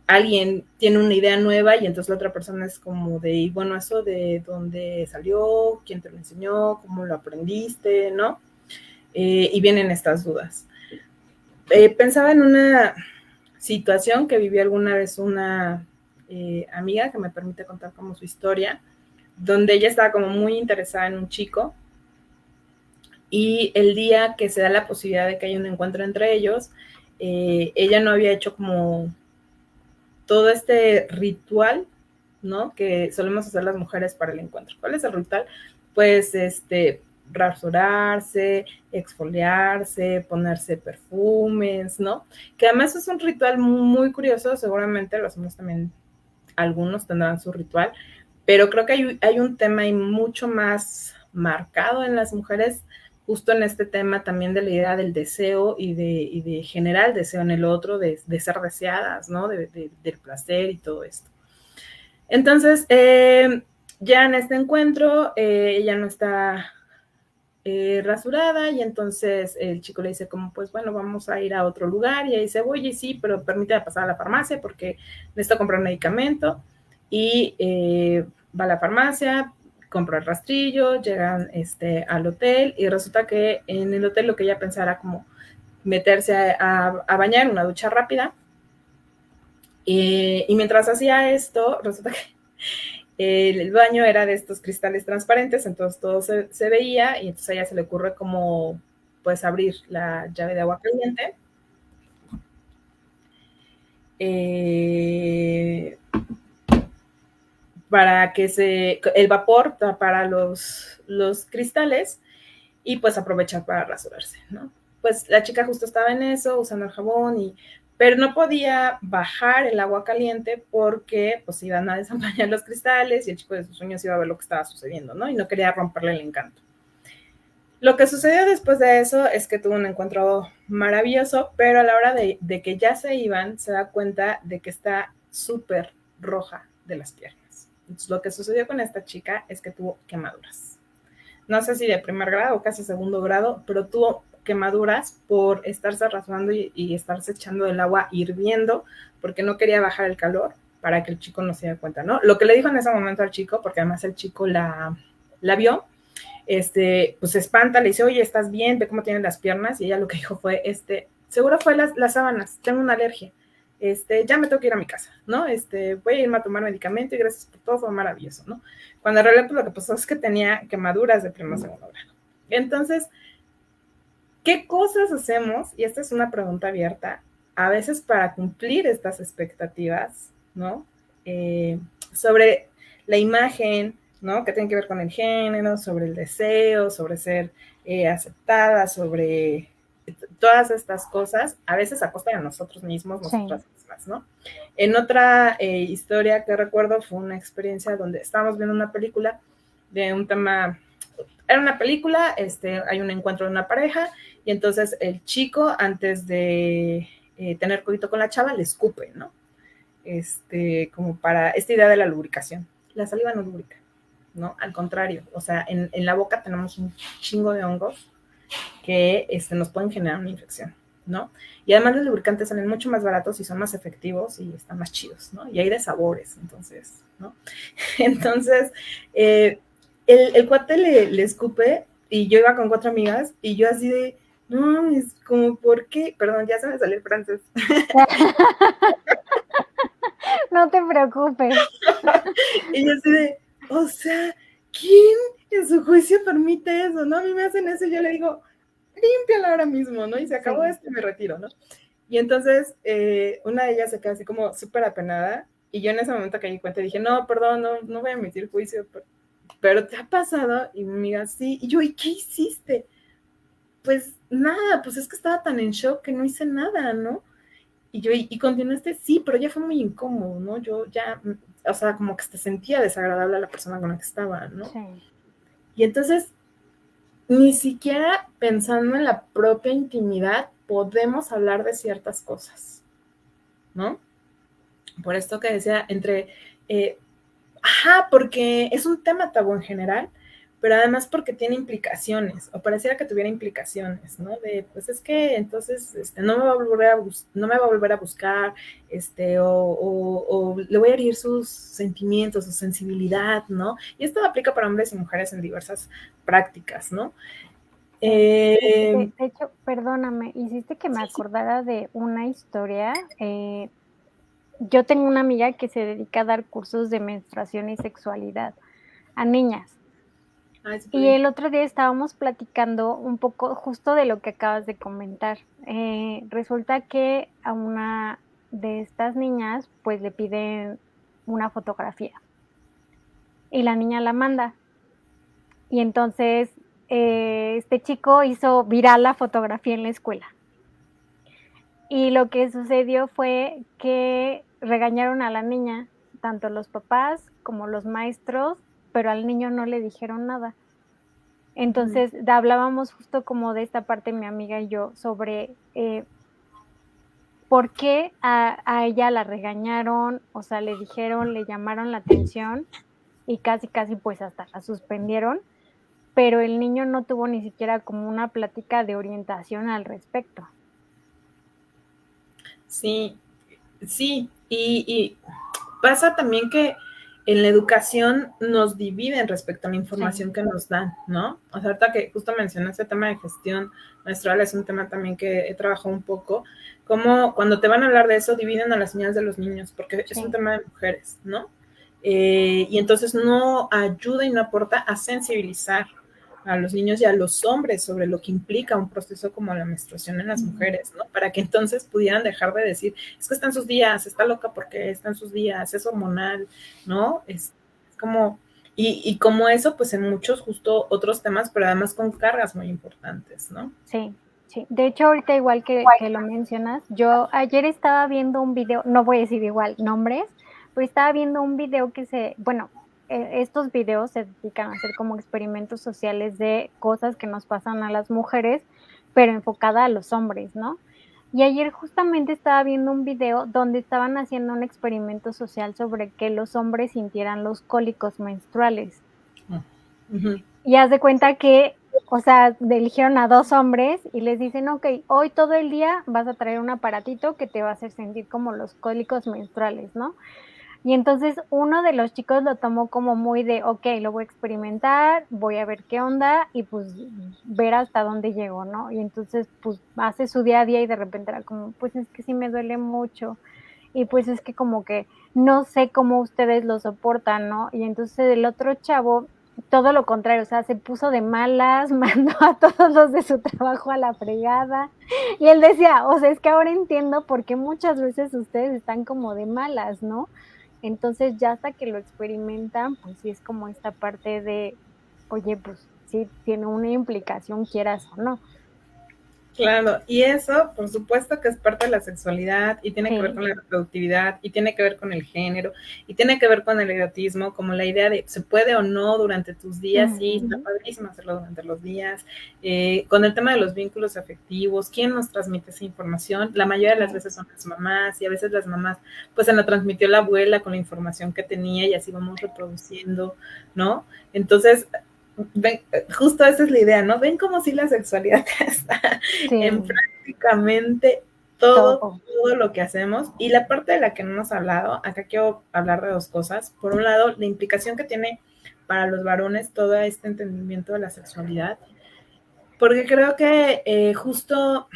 alguien tiene una idea nueva y entonces la otra persona es como de, y bueno, ¿eso de dónde salió? ¿Quién te lo enseñó? ¿Cómo lo aprendiste? ¿No? Y vienen estas dudas. Pensaba en una situación que viví alguna vez una amiga que me permite contar como su historia, donde ella estaba como muy interesada en un chico y el día que se da la posibilidad de que haya un encuentro entre ellos, ella no había hecho como todo este ritual, ¿no? Que solemos hacer las mujeres para el encuentro. ¿Cuál es el ritual? Pues rasurarse, exfoliarse, ponerse perfumes, ¿no? Que además es un ritual muy curioso, seguramente los hombres también, algunos tendrán su ritual, pero creo que hay un tema ahí mucho más marcado en las mujeres, justo en este tema también de la idea del deseo y de generar deseo en el otro, de ser deseadas, ¿no? Del placer y todo esto. Entonces, ya en este encuentro, ella no está rasurada y entonces el chico le dice como, pues bueno, vamos a ir a otro lugar y ella dice, oye, sí, pero permítame pasar a la farmacia porque necesito comprar un medicamento y va a la farmacia, compra el rastrillo, llegan al hotel y resulta que en el hotel lo que ella pensaba era como meterse a bañar, una ducha rápida y mientras hacía esto, resulta que el baño era de estos cristales transparentes, entonces todo se veía y entonces a ella se le ocurre como pues abrir la llave de agua caliente. Eh, para que el vapor tapara los cristales y pues aprovechar para rasurarse, ¿no? Pues la chica justo estaba en eso, usando el jabón, pero no podía bajar el agua caliente porque pues iban a desampañar los cristales y el chico de sus sueños iba a ver lo que estaba sucediendo, ¿no? Y no quería romperle el encanto. Lo que sucedió después de eso es que tuvo un encuentro maravilloso, pero a la hora de que ya se iban, se da cuenta de que está súper roja de las piernas. Entonces, lo que sucedió con esta chica es que tuvo quemaduras. No sé si de primer grado o casi segundo grado, pero tuvo quemaduras por estarse rasurando y estarse echando el agua hirviendo porque no quería bajar el calor para que el chico no se diera cuenta, ¿no? Lo que le dijo en ese momento al chico, porque además el chico la vio, pues se espanta, le dice, oye, ¿estás bien? Ve cómo tienen las piernas. Y ella lo que dijo fue, seguro fue las sábanas, tengo una alergia. Ya me tengo que ir a mi casa, ¿no? Voy a irme a tomar medicamento y gracias por todo, fue maravilloso, ¿no? Cuando en realidad pues, lo que pasó es que tenía quemaduras de primer segundo grado. Entonces, ¿qué cosas hacemos? Y esta es una pregunta abierta, a veces para cumplir estas expectativas, ¿no? Sobre la imagen, ¿no? Que tiene que ver con el género, sobre el deseo, sobre ser aceptada, sobre todas estas cosas, a veces a costa de nosotros mismos, nosotras mismas, ¿no? En otra historia que recuerdo fue una experiencia donde estábamos viendo una película de un tema, era una película, hay un encuentro de una pareja y entonces el chico antes de tener coito con la chava le escupe, ¿no? Como para esta idea de la lubricación. La saliva no lubrica, ¿no? Al contrario, o sea, en la boca tenemos un chingo de hongos que nos pueden generar una infección, ¿no? Y además los lubricantes salen mucho más baratos y son más efectivos y están más chidos, ¿no? Y hay de sabores, entonces, ¿no? Entonces, el cuate le escupe y yo iba con 4 amigas y yo así de, no, es como, ¿por qué? Perdón, ya se me salió el francés. No te preocupes. Y yo así de, o sea, ¿quién en su juicio permite eso, no? A mí me hacen eso y yo le digo, límpiala ahora mismo, ¿no? Y se acabó esto y me retiro, ¿no? Y entonces una de ellas se queda así como súper apenada y yo en ese momento que di cuenta dije, no, perdón, no voy a emitir juicio, pero ¿te ha pasado? Y mi amiga, sí. Y yo, ¿y qué hiciste? Pues nada, pues es que estaba tan en shock que no hice nada, ¿no? Y yo, y continuaste, sí, pero ya fue muy incómodo, ¿no? Yo ya, o sea, como que se sentía desagradable a la persona con la que estaba, ¿no? Sí. Y entonces, ni siquiera pensando en la propia intimidad podemos hablar de ciertas cosas, ¿no? Por esto que decía, porque es un tema tabú en general, pero además porque tiene implicaciones, o pareciera que tuviera implicaciones, ¿no? De, pues es que entonces no me va a volver no me va a volver a buscar, o le voy a herir sus sentimientos, su sensibilidad, ¿no? Y esto aplica para hombres y mujeres en diversas prácticas, ¿no? Sí. Eh, De hecho, perdóname, hiciste que me sí, sí. acordara de una historia. Yo tengo una amiga que se dedica a dar cursos de menstruación y sexualidad a niñas. Ay, súper Y bien. el otro día estábamos platicando un poco justo de lo que acabas de comentar. Resulta que a una de estas niñas, pues le piden una fotografía y la niña la manda. Y entonces este chico hizo viral la fotografía en la escuela. Y lo que sucedió fue que regañaron a la niña, tanto los papás como los maestros, pero al niño no le dijeron nada. Ujú. Entonces, hablábamos justo como de esta parte mi amiga y yo sobre, por qué a ella la regañaron, o sea, le dijeron, le llamaron la atención y casi, casi, pues, hasta la suspendieron, pero el niño no tuvo ni siquiera como una plática de orientación al respecto. Sí, sí, y pasa también que en la educación nos dividen respecto a la Sí, información que nos dan, ¿no? O sea, ahorita que justo mencionaste el tema de gestión menstrual, es un tema también que he trabajado un poco, como cuando te van a hablar de eso, dividen a las niñas de los niños, porque es un sí. tema de mujeres, ¿no? Y entonces no ayuda y no aporta a sensibilizar a los niños y a los hombres sobre lo que implica un proceso como la menstruación en las mujeres, ¿no? Para que entonces pudieran dejar de decir, es que está en sus días, está loca porque está en sus días, es hormonal, ¿no? Es como, y como eso, pues en muchos justo otros temas, pero además con cargas muy importantes, ¿no? Sí, sí. De hecho, ahorita igual que lo mencionas, yo ayer estaba viendo un video, no voy a decir igual nombres, pero estaba viendo un video bueno, estos videos se dedican a hacer como experimentos sociales de cosas que nos pasan a las mujeres, pero enfocada a los hombres, ¿no? Y ayer justamente estaba viendo un video donde estaban haciendo un experimento social sobre que los hombres sintieran los cólicos menstruales. Uh-huh. Y haz de cuenta que, o sea, eligieron a 2 hombres y les dicen: "Okey, hoy todo el día vas a traer un aparatito que te va a hacer sentir como los cólicos menstruales", ¿no? Y entonces uno de los chicos lo tomó como muy de: "Okey, lo voy a experimentar, voy a ver qué onda y, pues, ver hasta dónde llego", ¿no? Y entonces, pues, hace su día a día y de repente era como: "Pues, es que sí me duele mucho, y, pues, es que como que no sé cómo ustedes lo soportan", ¿no? Y entonces el otro chavo, todo lo contrario, o sea, se puso de malas, mandó a todos los de su trabajo a la fregada. Y él decía: "O sea, es que ahora entiendo por qué muchas veces ustedes están como de malas", ¿no? Entonces, ya hasta que lo experimentan, pues sí es como esta parte de, oye, pues sí tiene una implicación, quieras o no. Claro, y eso, por supuesto que es parte de la sexualidad y tiene que ver Sí, con la reproductividad y tiene que ver con el género y tiene que ver con el erotismo, como la idea de se puede o no durante tus días, sí, está ujú, padrísimo hacerlo durante los días, con el tema de los vínculos afectivos, ¿quién nos transmite esa información? La mayoría de las sí, veces son las mamás y a veces las mamás, pues se la transmitió la abuela con la información que tenía y así vamos reproduciendo, ¿no? Entonces, ven, justo esa es la idea, ¿no? Ven como si la sexualidad está en sí, prácticamente todo, todo. todo lo que hacemos. Y la parte de la que no hemos hablado, acá quiero hablar de dos cosas. Por un lado, la implicación que tiene para los varones todo este entendimiento de la sexualidad, porque creo que justo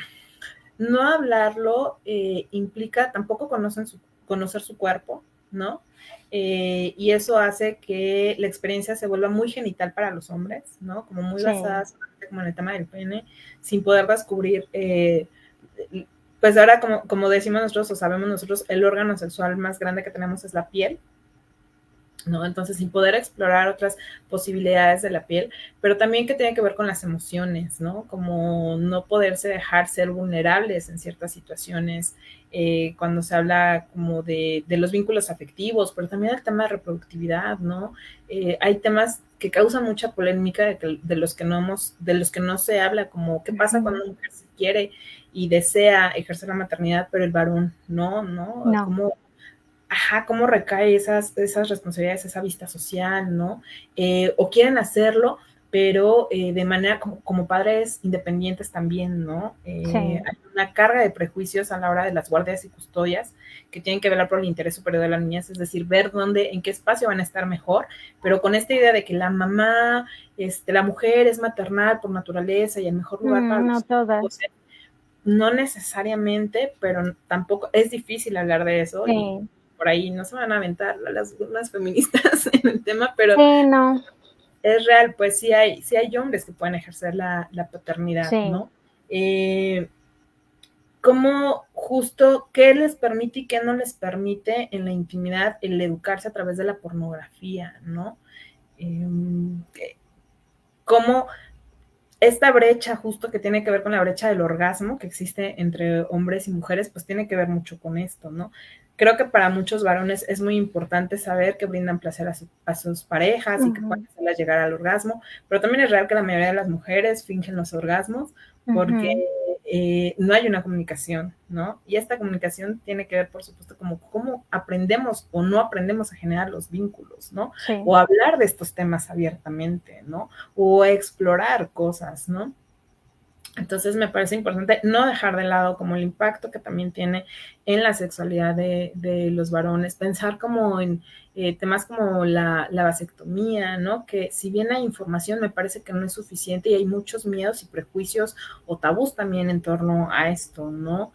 no hablarlo implica tampoco conocer su cuerpo, ¿no? Y eso hace que la experiencia se vuelva muy genital para los hombres, ¿no? Como muy Sí, basada como en el tema del pene, sin poder descubrir, pues ahora como decimos nosotros o sabemos nosotros, el órgano sexual más grande que tenemos es la piel, ¿no? Entonces, sin poder explorar otras posibilidades de la piel, pero también que tiene que ver con las emociones, ¿no? Como no poderse dejar ser vulnerables en ciertas situaciones, cuando se habla como de los vínculos afectivos, pero también el tema de reproductividad, ¿no? Hay temas que causan mucha polémica de los que no se habla, como qué pasa ujú. cuando una mujer se quiere y desea ejercer la maternidad, pero el varón no, ¿no? No, Como ajá, cómo recae esas responsabilidades, esa vista social, ¿no? O quieren hacerlo, pero de manera como padres independientes también, ¿no? Sí. Hay una carga de prejuicios a la hora de las guardias y custodias que tienen que velar por el interés superior de la niñez, es decir, ver dónde, en qué espacio van a estar mejor, pero con esta idea de que la mamá, la mujer es maternal por naturaleza y el mejor lugar para No los todas. hijos, no necesariamente, pero tampoco es difícil hablar de eso Sí. y por ahí no se van a aventar las feministas en el tema, pero sí, no. es real, pues sí hay hombres que pueden ejercer la paternidad, Sí. ¿no? ¿Cómo justo qué les permite y qué no les permite en la intimidad el educarse a través de la pornografía, ¿no? ¿Cómo esta brecha justo que tiene que ver con la brecha del orgasmo que existe entre hombres y mujeres, pues tiene que ver mucho con esto, ¿no? Creo que para muchos varones es muy importante saber que brindan placer a sus parejas y que pueden hacerlas llegar al orgasmo, pero también es real que la mayoría de las mujeres fingen los orgasmos porque no hay una comunicación, ¿no? Y esta comunicación tiene que ver, por supuesto, como cómo aprendemos o no aprendemos a generar los vínculos, ¿no? Sí. O hablar de estos temas abiertamente, ¿no? O explorar cosas, ¿no? Entonces me parece importante no dejar de lado como el impacto que también tiene en la sexualidad de los varones, pensar como en temas como la vasectomía, ¿no? Que si bien hay información, me parece que no es suficiente y hay muchos miedos y prejuicios o tabús también en torno a esto, ¿no?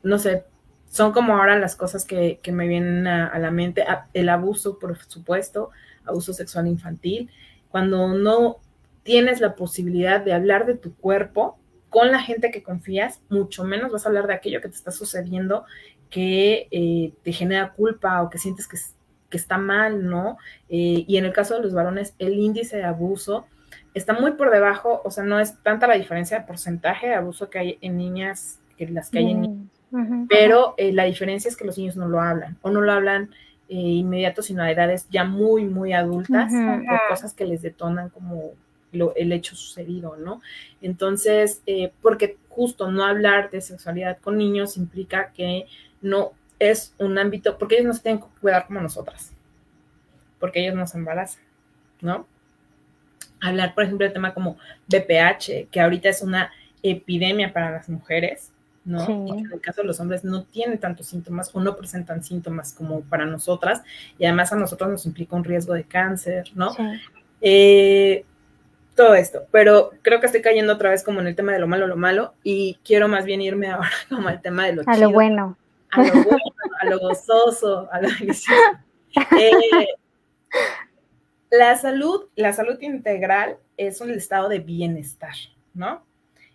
No sé, son como ahora las cosas que me vienen a la mente. El abuso, por supuesto, abuso sexual infantil, cuando no tienes la posibilidad de hablar de tu cuerpo con la gente que confías, mucho menos vas a hablar de aquello que te está sucediendo que te genera culpa o que sientes que está mal, ¿no? Y en el caso de los varones, el índice de abuso está muy por debajo, o sea, no es tanta la diferencia de porcentaje de abuso que hay en niñas que las que hay en niños, pero la diferencia es que los niños no lo hablan, o no lo hablan inmediato, sino a edades ya muy, muy adultas, por cosas que les detonan como el hecho sucedido, ¿no? Entonces, porque justo no hablar de sexualidad con niños implica que no es un ámbito, porque ellos no se tienen que cuidar como nosotras, porque ellos no se embarazan, ¿no? Hablar, por ejemplo, del tema como BPH, que ahorita es una epidemia para las mujeres, ¿no? Sí. Y que en el caso de los hombres no tienen tantos síntomas o no presentan síntomas como para nosotras, y además a nosotros nos implica un riesgo de cáncer, ¿no? Sí. Todo esto, pero creo que estoy cayendo otra vez como en el tema de lo malo, y quiero más bien irme ahora como al tema de lo a chido. Lo bueno. A lo bueno, a lo gozoso, a lo delicioso. La salud integral es un estado de bienestar, ¿no?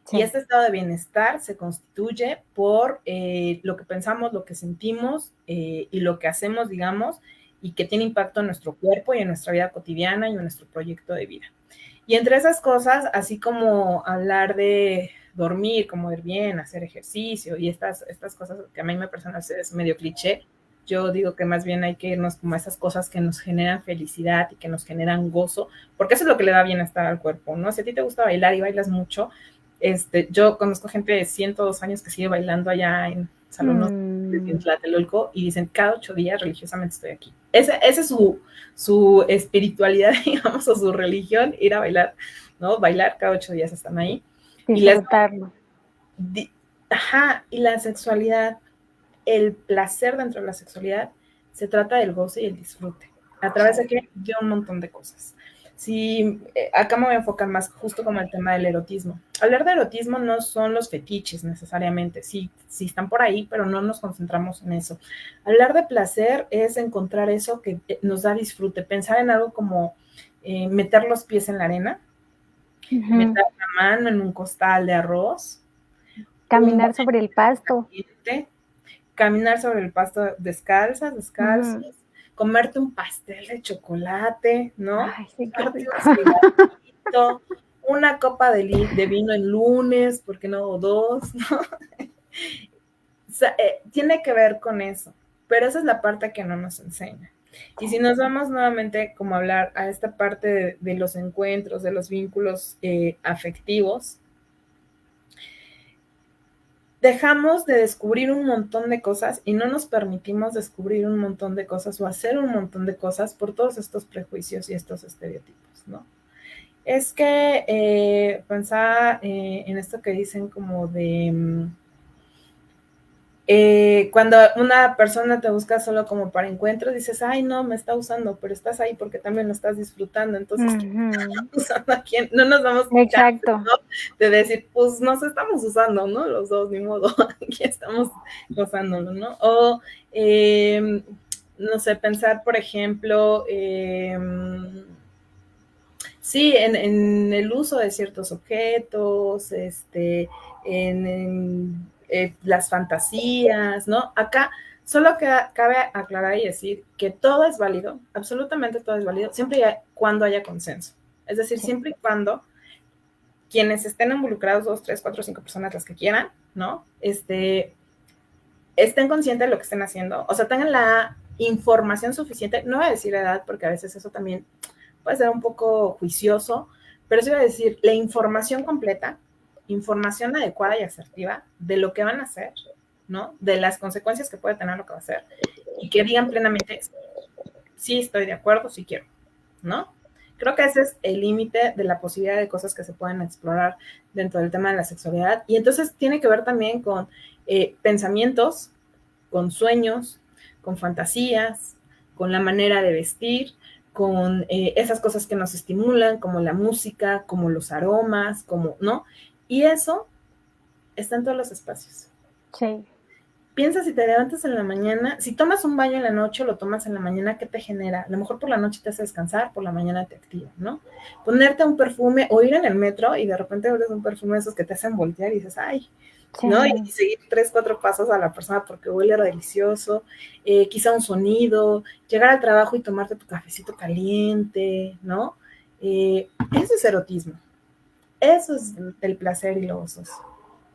Sí. Y este estado de bienestar se constituye por lo que pensamos, lo que sentimos y lo que hacemos, digamos, y que tiene impacto en nuestro cuerpo y en nuestra vida cotidiana y en nuestro proyecto de vida. Y entre esas cosas, así como hablar de dormir, comer bien, hacer ejercicio y estas cosas que a mí me parecen es medio cliché, yo digo que más bien hay que irnos como a esas cosas que nos generan felicidad y que nos generan gozo, porque eso es lo que le da bienestar al cuerpo, ¿no? Si a ti te gusta bailar y bailas mucho, yo conozco gente de 102 años que sigue bailando allá en salones en Tlatelolco y dicen, cada 8 días religiosamente estoy aquí. Esa es su espiritualidad, digamos, o su religión, ir a bailar, ¿no? Bailar cada 8 días están ahí. Disfrutarlo. Y la sexualidad, el placer dentro de la sexualidad, se trata del goce y el disfrute. ¿A través de qué? De un montón de cosas. Si, acá me voy a enfocar más justo como el tema del erotismo. Hablar de erotismo no son los fetiches necesariamente, sí están por ahí, pero no nos concentramos en eso. Hablar de placer es encontrar eso que nos da disfrute, pensar en algo como meter los pies en la arena, meter la mano en un costal de arroz, caminar sobre el pasto. Caminar sobre el pasto descalzos, comerte un pastel de chocolate, ¿no? Ay, sí, qué rico. Una copa de vino el lunes, ¿por qué no? O 2, ¿no? O sea, tiene que ver con eso, pero esa es la parte que no nos enseña. Y si nos vamos nuevamente como a hablar a esta parte de los encuentros, de los vínculos afectivos, dejamos de descubrir un montón de cosas y no nos permitimos descubrir un montón de cosas o hacer un montón de cosas por todos estos prejuicios y estos estereotipos, ¿no? Es que pensaba en esto que dicen como de cuando una persona te busca solo como para encuentros, dices, ay, no, me está usando, pero estás ahí porque también lo estás disfrutando, entonces, ¿quién está usando a quién? No nos damos chance, ¿no? De decir, pues nos estamos usando, ¿no? Los dos, ni modo, aquí estamos gozándolo, ¿no? O, no sé, pensar, por ejemplo, sí, en el uso de ciertos objetos, las fantasías, ¿no? Acá solo cabe aclarar y decir que todo es válido, absolutamente todo es válido, siempre y cuando haya consenso. Es decir, siempre y cuando quienes estén involucrados, 2, 3, 4, 5 personas, las que quieran, ¿no? Estén conscientes de lo que estén haciendo, o sea, tengan la información suficiente, no voy a decir edad, porque a veces eso también puede ser un poco juicioso, pero sí voy a decir la información completa, información adecuada y asertiva de lo que van a hacer, ¿no? De las consecuencias que puede tener lo que va a hacer y que digan plenamente, sí estoy de acuerdo, sí quiero, ¿no? Creo que ese es el límite de la posibilidad de cosas que se pueden explorar dentro del tema de la sexualidad. Y entonces tiene que ver también con pensamientos, con sueños, con fantasías, con la manera de vestir, con esas cosas que nos estimulan, como la música, como los aromas, como, ¿no? Y eso está en todos los espacios. Sí. Piensa si te levantas en la mañana, si tomas un baño en la noche o lo tomas en la mañana, ¿qué te genera? A lo mejor por la noche te hace descansar, por la mañana te activa, ¿no? Ponerte un perfume o ir en el metro y de repente abres un perfume de esos que te hacen voltear y dices, ay, sí. ¿No? Y seguir 3, 4 pasos a la persona porque huele delicioso, quizá un sonido, llegar al trabajo y tomarte tu cafecito caliente, ¿no? Eso es erotismo, eso es el placer y lo gozoso,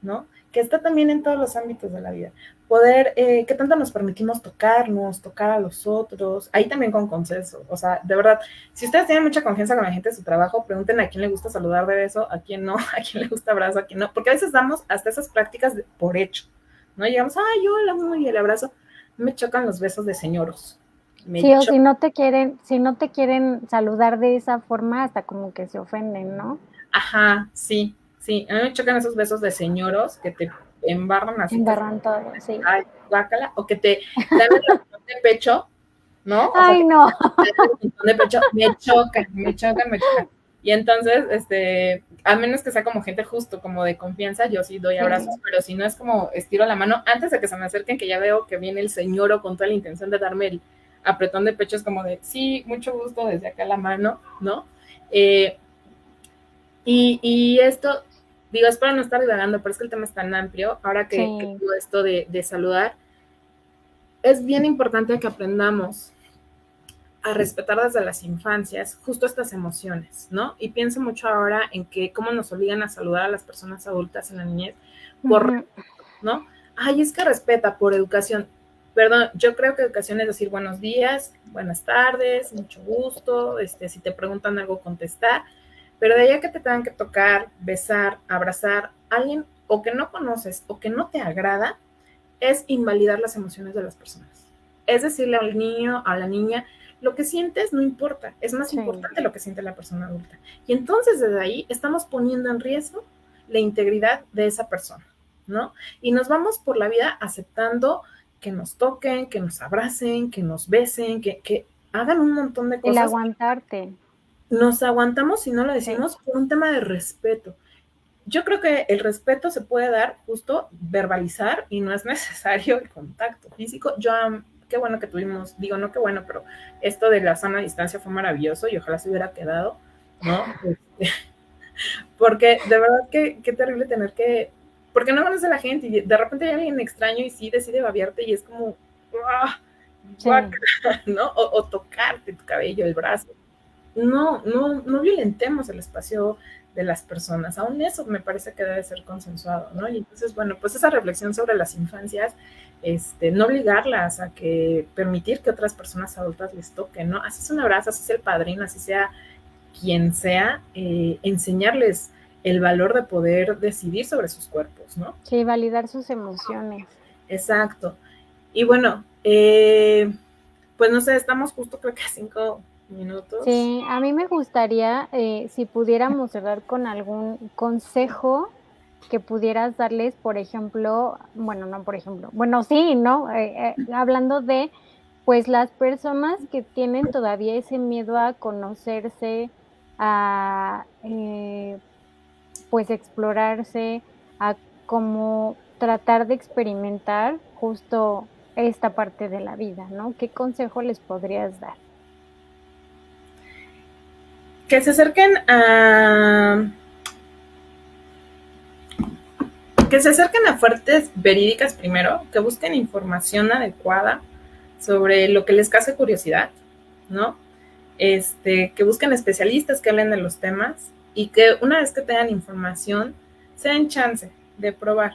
¿no? Que está también en todos los ámbitos de la vida. Poder, ¿qué tanto nos permitimos tocarnos, tocar a los otros? Ahí también con consenso. O sea, de verdad, si ustedes tienen mucha confianza con la gente de su trabajo, pregunten a quién le gusta saludar de beso, a quién no, a quién le gusta abrazo, a quién no. Porque a veces damos hasta esas prácticas por hecho, ¿no? Llegamos, ay, hola, y el abrazo. Me chocan los besos de señoros. Sí, o si no te quieren saludar de esa forma, hasta como que se ofenden, ¿no? Ajá, sí, sí. A mí me chocan esos besos de señoros que te embarran así. Embarran todo, sí. Ay, guácala. O que te dan el montón de pecho, ¿no? O ay, sea, no. El montón de pecho, me chocan. Y entonces, a menos que sea como gente justo, como de confianza, yo sí doy abrazos, pero si no es como estiro la mano antes de que se me acerquen, que ya veo que viene el señor con toda la intención de darme el apretón de pecho, es como de, sí, mucho gusto desde acá la mano, ¿no? Y esto, digo, es para no estar divagando, pero es que el tema es tan amplio, ahora que digo esto de saludar, es bien importante que aprendamos a respetar desde las infancias justo estas emociones, ¿no? Y pienso mucho ahora en que cómo nos obligan a saludar a las personas adultas en la niñez por, ¿no? Ay, es que respeta por educación. Perdón, yo creo que educación es decir buenos días, buenas tardes, mucho gusto, si te preguntan algo, contestar, pero de allá que te tengan que tocar, besar, abrazar a alguien o que no conoces o que no te agrada, es invalidar las emociones de las personas. Es decirle al niño, a la niña, lo que sientes no importa, es más importante lo que siente la persona adulta. Y entonces desde ahí estamos poniendo en riesgo la integridad de esa persona, ¿no? Y nos vamos por la vida aceptando que nos toquen, que nos abracen, que nos besen, que hagan un montón de cosas. El aguantarte. Nos aguantamos si no lo decimos por un tema de respeto. Yo creo que el respeto se puede dar justo verbalizar y no es necesario el contacto físico. Yo, qué bueno que tuvimos, digo, no qué bueno, pero esto de la sana distancia fue maravilloso y ojalá se hubiera quedado, ¿no? Porque de verdad que qué terrible tener que, porque no conoces a la gente y de repente hay alguien extraño y sí decide babiarte y es como, ¿no? O tocarte tu cabello, el brazo. No violentemos el espacio de las personas, aún eso me parece que debe ser consensuado, ¿no? Y entonces, bueno, pues esa reflexión sobre las infancias, no obligarlas a que permitir que otras personas adultas les toquen, ¿no? Así es un abrazo, así es el padrino, así sea quien sea, enseñarles el valor de poder decidir sobre sus cuerpos, ¿no? Sí, validar sus emociones. Exacto. Y bueno, pues no sé, estamos justo creo que a 5 minutos. Sí, a mí me gustaría, si pudiéramos cerrar con algún consejo que pudieras darles, por ejemplo, bueno, no por ejemplo, bueno, sí, ¿no? Hablando de, pues, las personas que tienen todavía ese miedo a conocerse, a, pues, explorarse, a como tratar de experimentar justo esta parte de la vida, ¿no? ¿Qué consejo les podrías dar? Que se acerquen a fuentes verídicas primero, que busquen información adecuada sobre lo que les cause curiosidad, ¿no? Que busquen especialistas que hablen de los temas y que una vez que tengan información, se den chance de probar,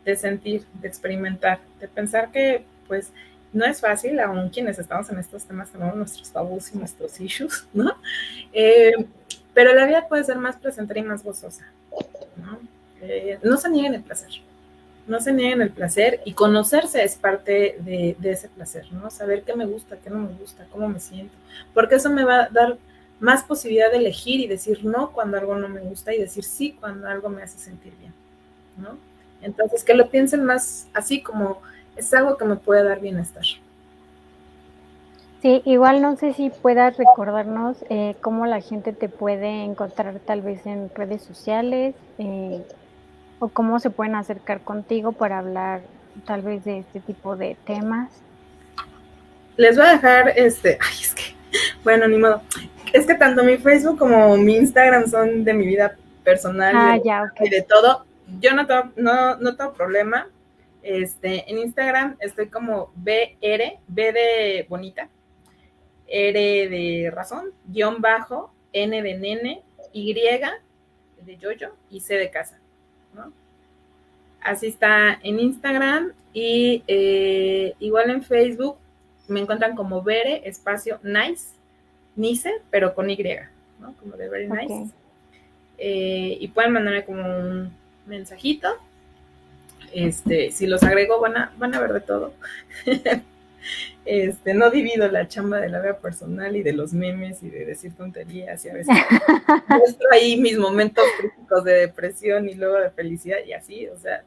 de sentir, de experimentar, de pensar que pues no es fácil, aún quienes estamos en estos temas tenemos nuestros tabús y nuestros issues, ¿no? Pero la vida puede ser más placentera y más gozosa, ¿no? No se nieguen el placer, no se nieguen el placer, y conocerse es parte de ese placer, ¿no? Saber qué me gusta, qué no me gusta, cómo me siento, porque eso me va a dar más posibilidad de elegir y decir no cuando algo no me gusta y decir sí cuando algo me hace sentir bien, ¿no? Entonces, que lo piensen más así como es algo que me puede dar bienestar. Sí, igual no sé si puedas recordarnos cómo la gente te puede encontrar tal vez en redes sociales, o cómo se pueden acercar contigo para hablar tal vez de este tipo de temas. Les voy a dejar ay, es que, bueno, ni modo. Es que tanto mi Facebook como mi Instagram son de mi vida personal Ya, y ok. de todo. Yo no tengo problema. En Instagram estoy como B de bonita, R de razón, guión bajo, N de nene, Y de yoyo y C de casa, ¿no? Así está en Instagram y igual en Facebook me encuentran como Bere, espacio Nice, pero con Y, ¿no? Como de Very Nice. Okay. Y pueden mandarme como un mensajito. Si los agrego van a ver de todo. No divido la chamba de la vida personal y de los memes y de decir tonterías, y a veces muestro ahí mis momentos críticos de depresión y luego de felicidad y así, o sea,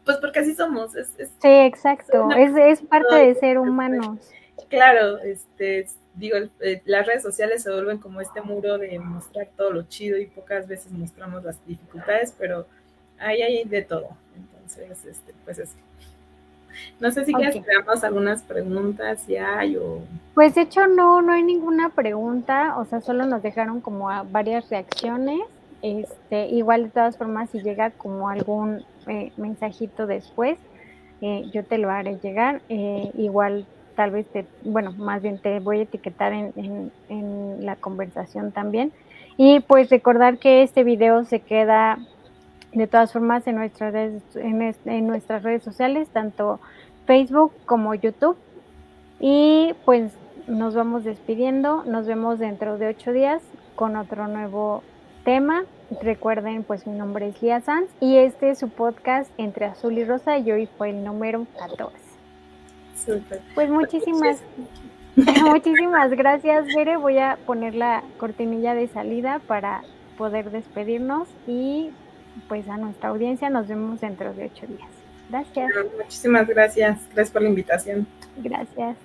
pues porque así somos. Sí, exacto, es parte de ser humanos. Claro, digo, las redes sociales se vuelven como este muro de mostrar todo lo chido y pocas veces mostramos las dificultades, pero ahí hay de todo. Entonces, pues eso. No sé si quieres que hagamos algunas preguntas ya o... Pues de hecho no hay ninguna pregunta, o sea, solo nos dejaron como varias reacciones. Igual de todas formas, si llega como algún mensajito después, yo te lo haré llegar. Igual tal vez bueno, más bien te voy a etiquetar en la conversación también. Y pues recordar que este video se queda de todas formas en nuestras redes sociales, tanto Facebook como YouTube. Y pues nos vamos despidiendo, nos vemos dentro de 8 días con otro nuevo tema. Recuerden, pues mi nombre es Lía Sanz y este es su podcast Entre Azul y Rosa y hoy fue el número 14. Súper. Pues muchísimas gracias, Bere. Voy a poner la cortinilla de salida para poder despedirnos y pues a nuestra audiencia nos vemos dentro de 8 días. Gracias. Muchísimas gracias. Gracias por la invitación. Gracias.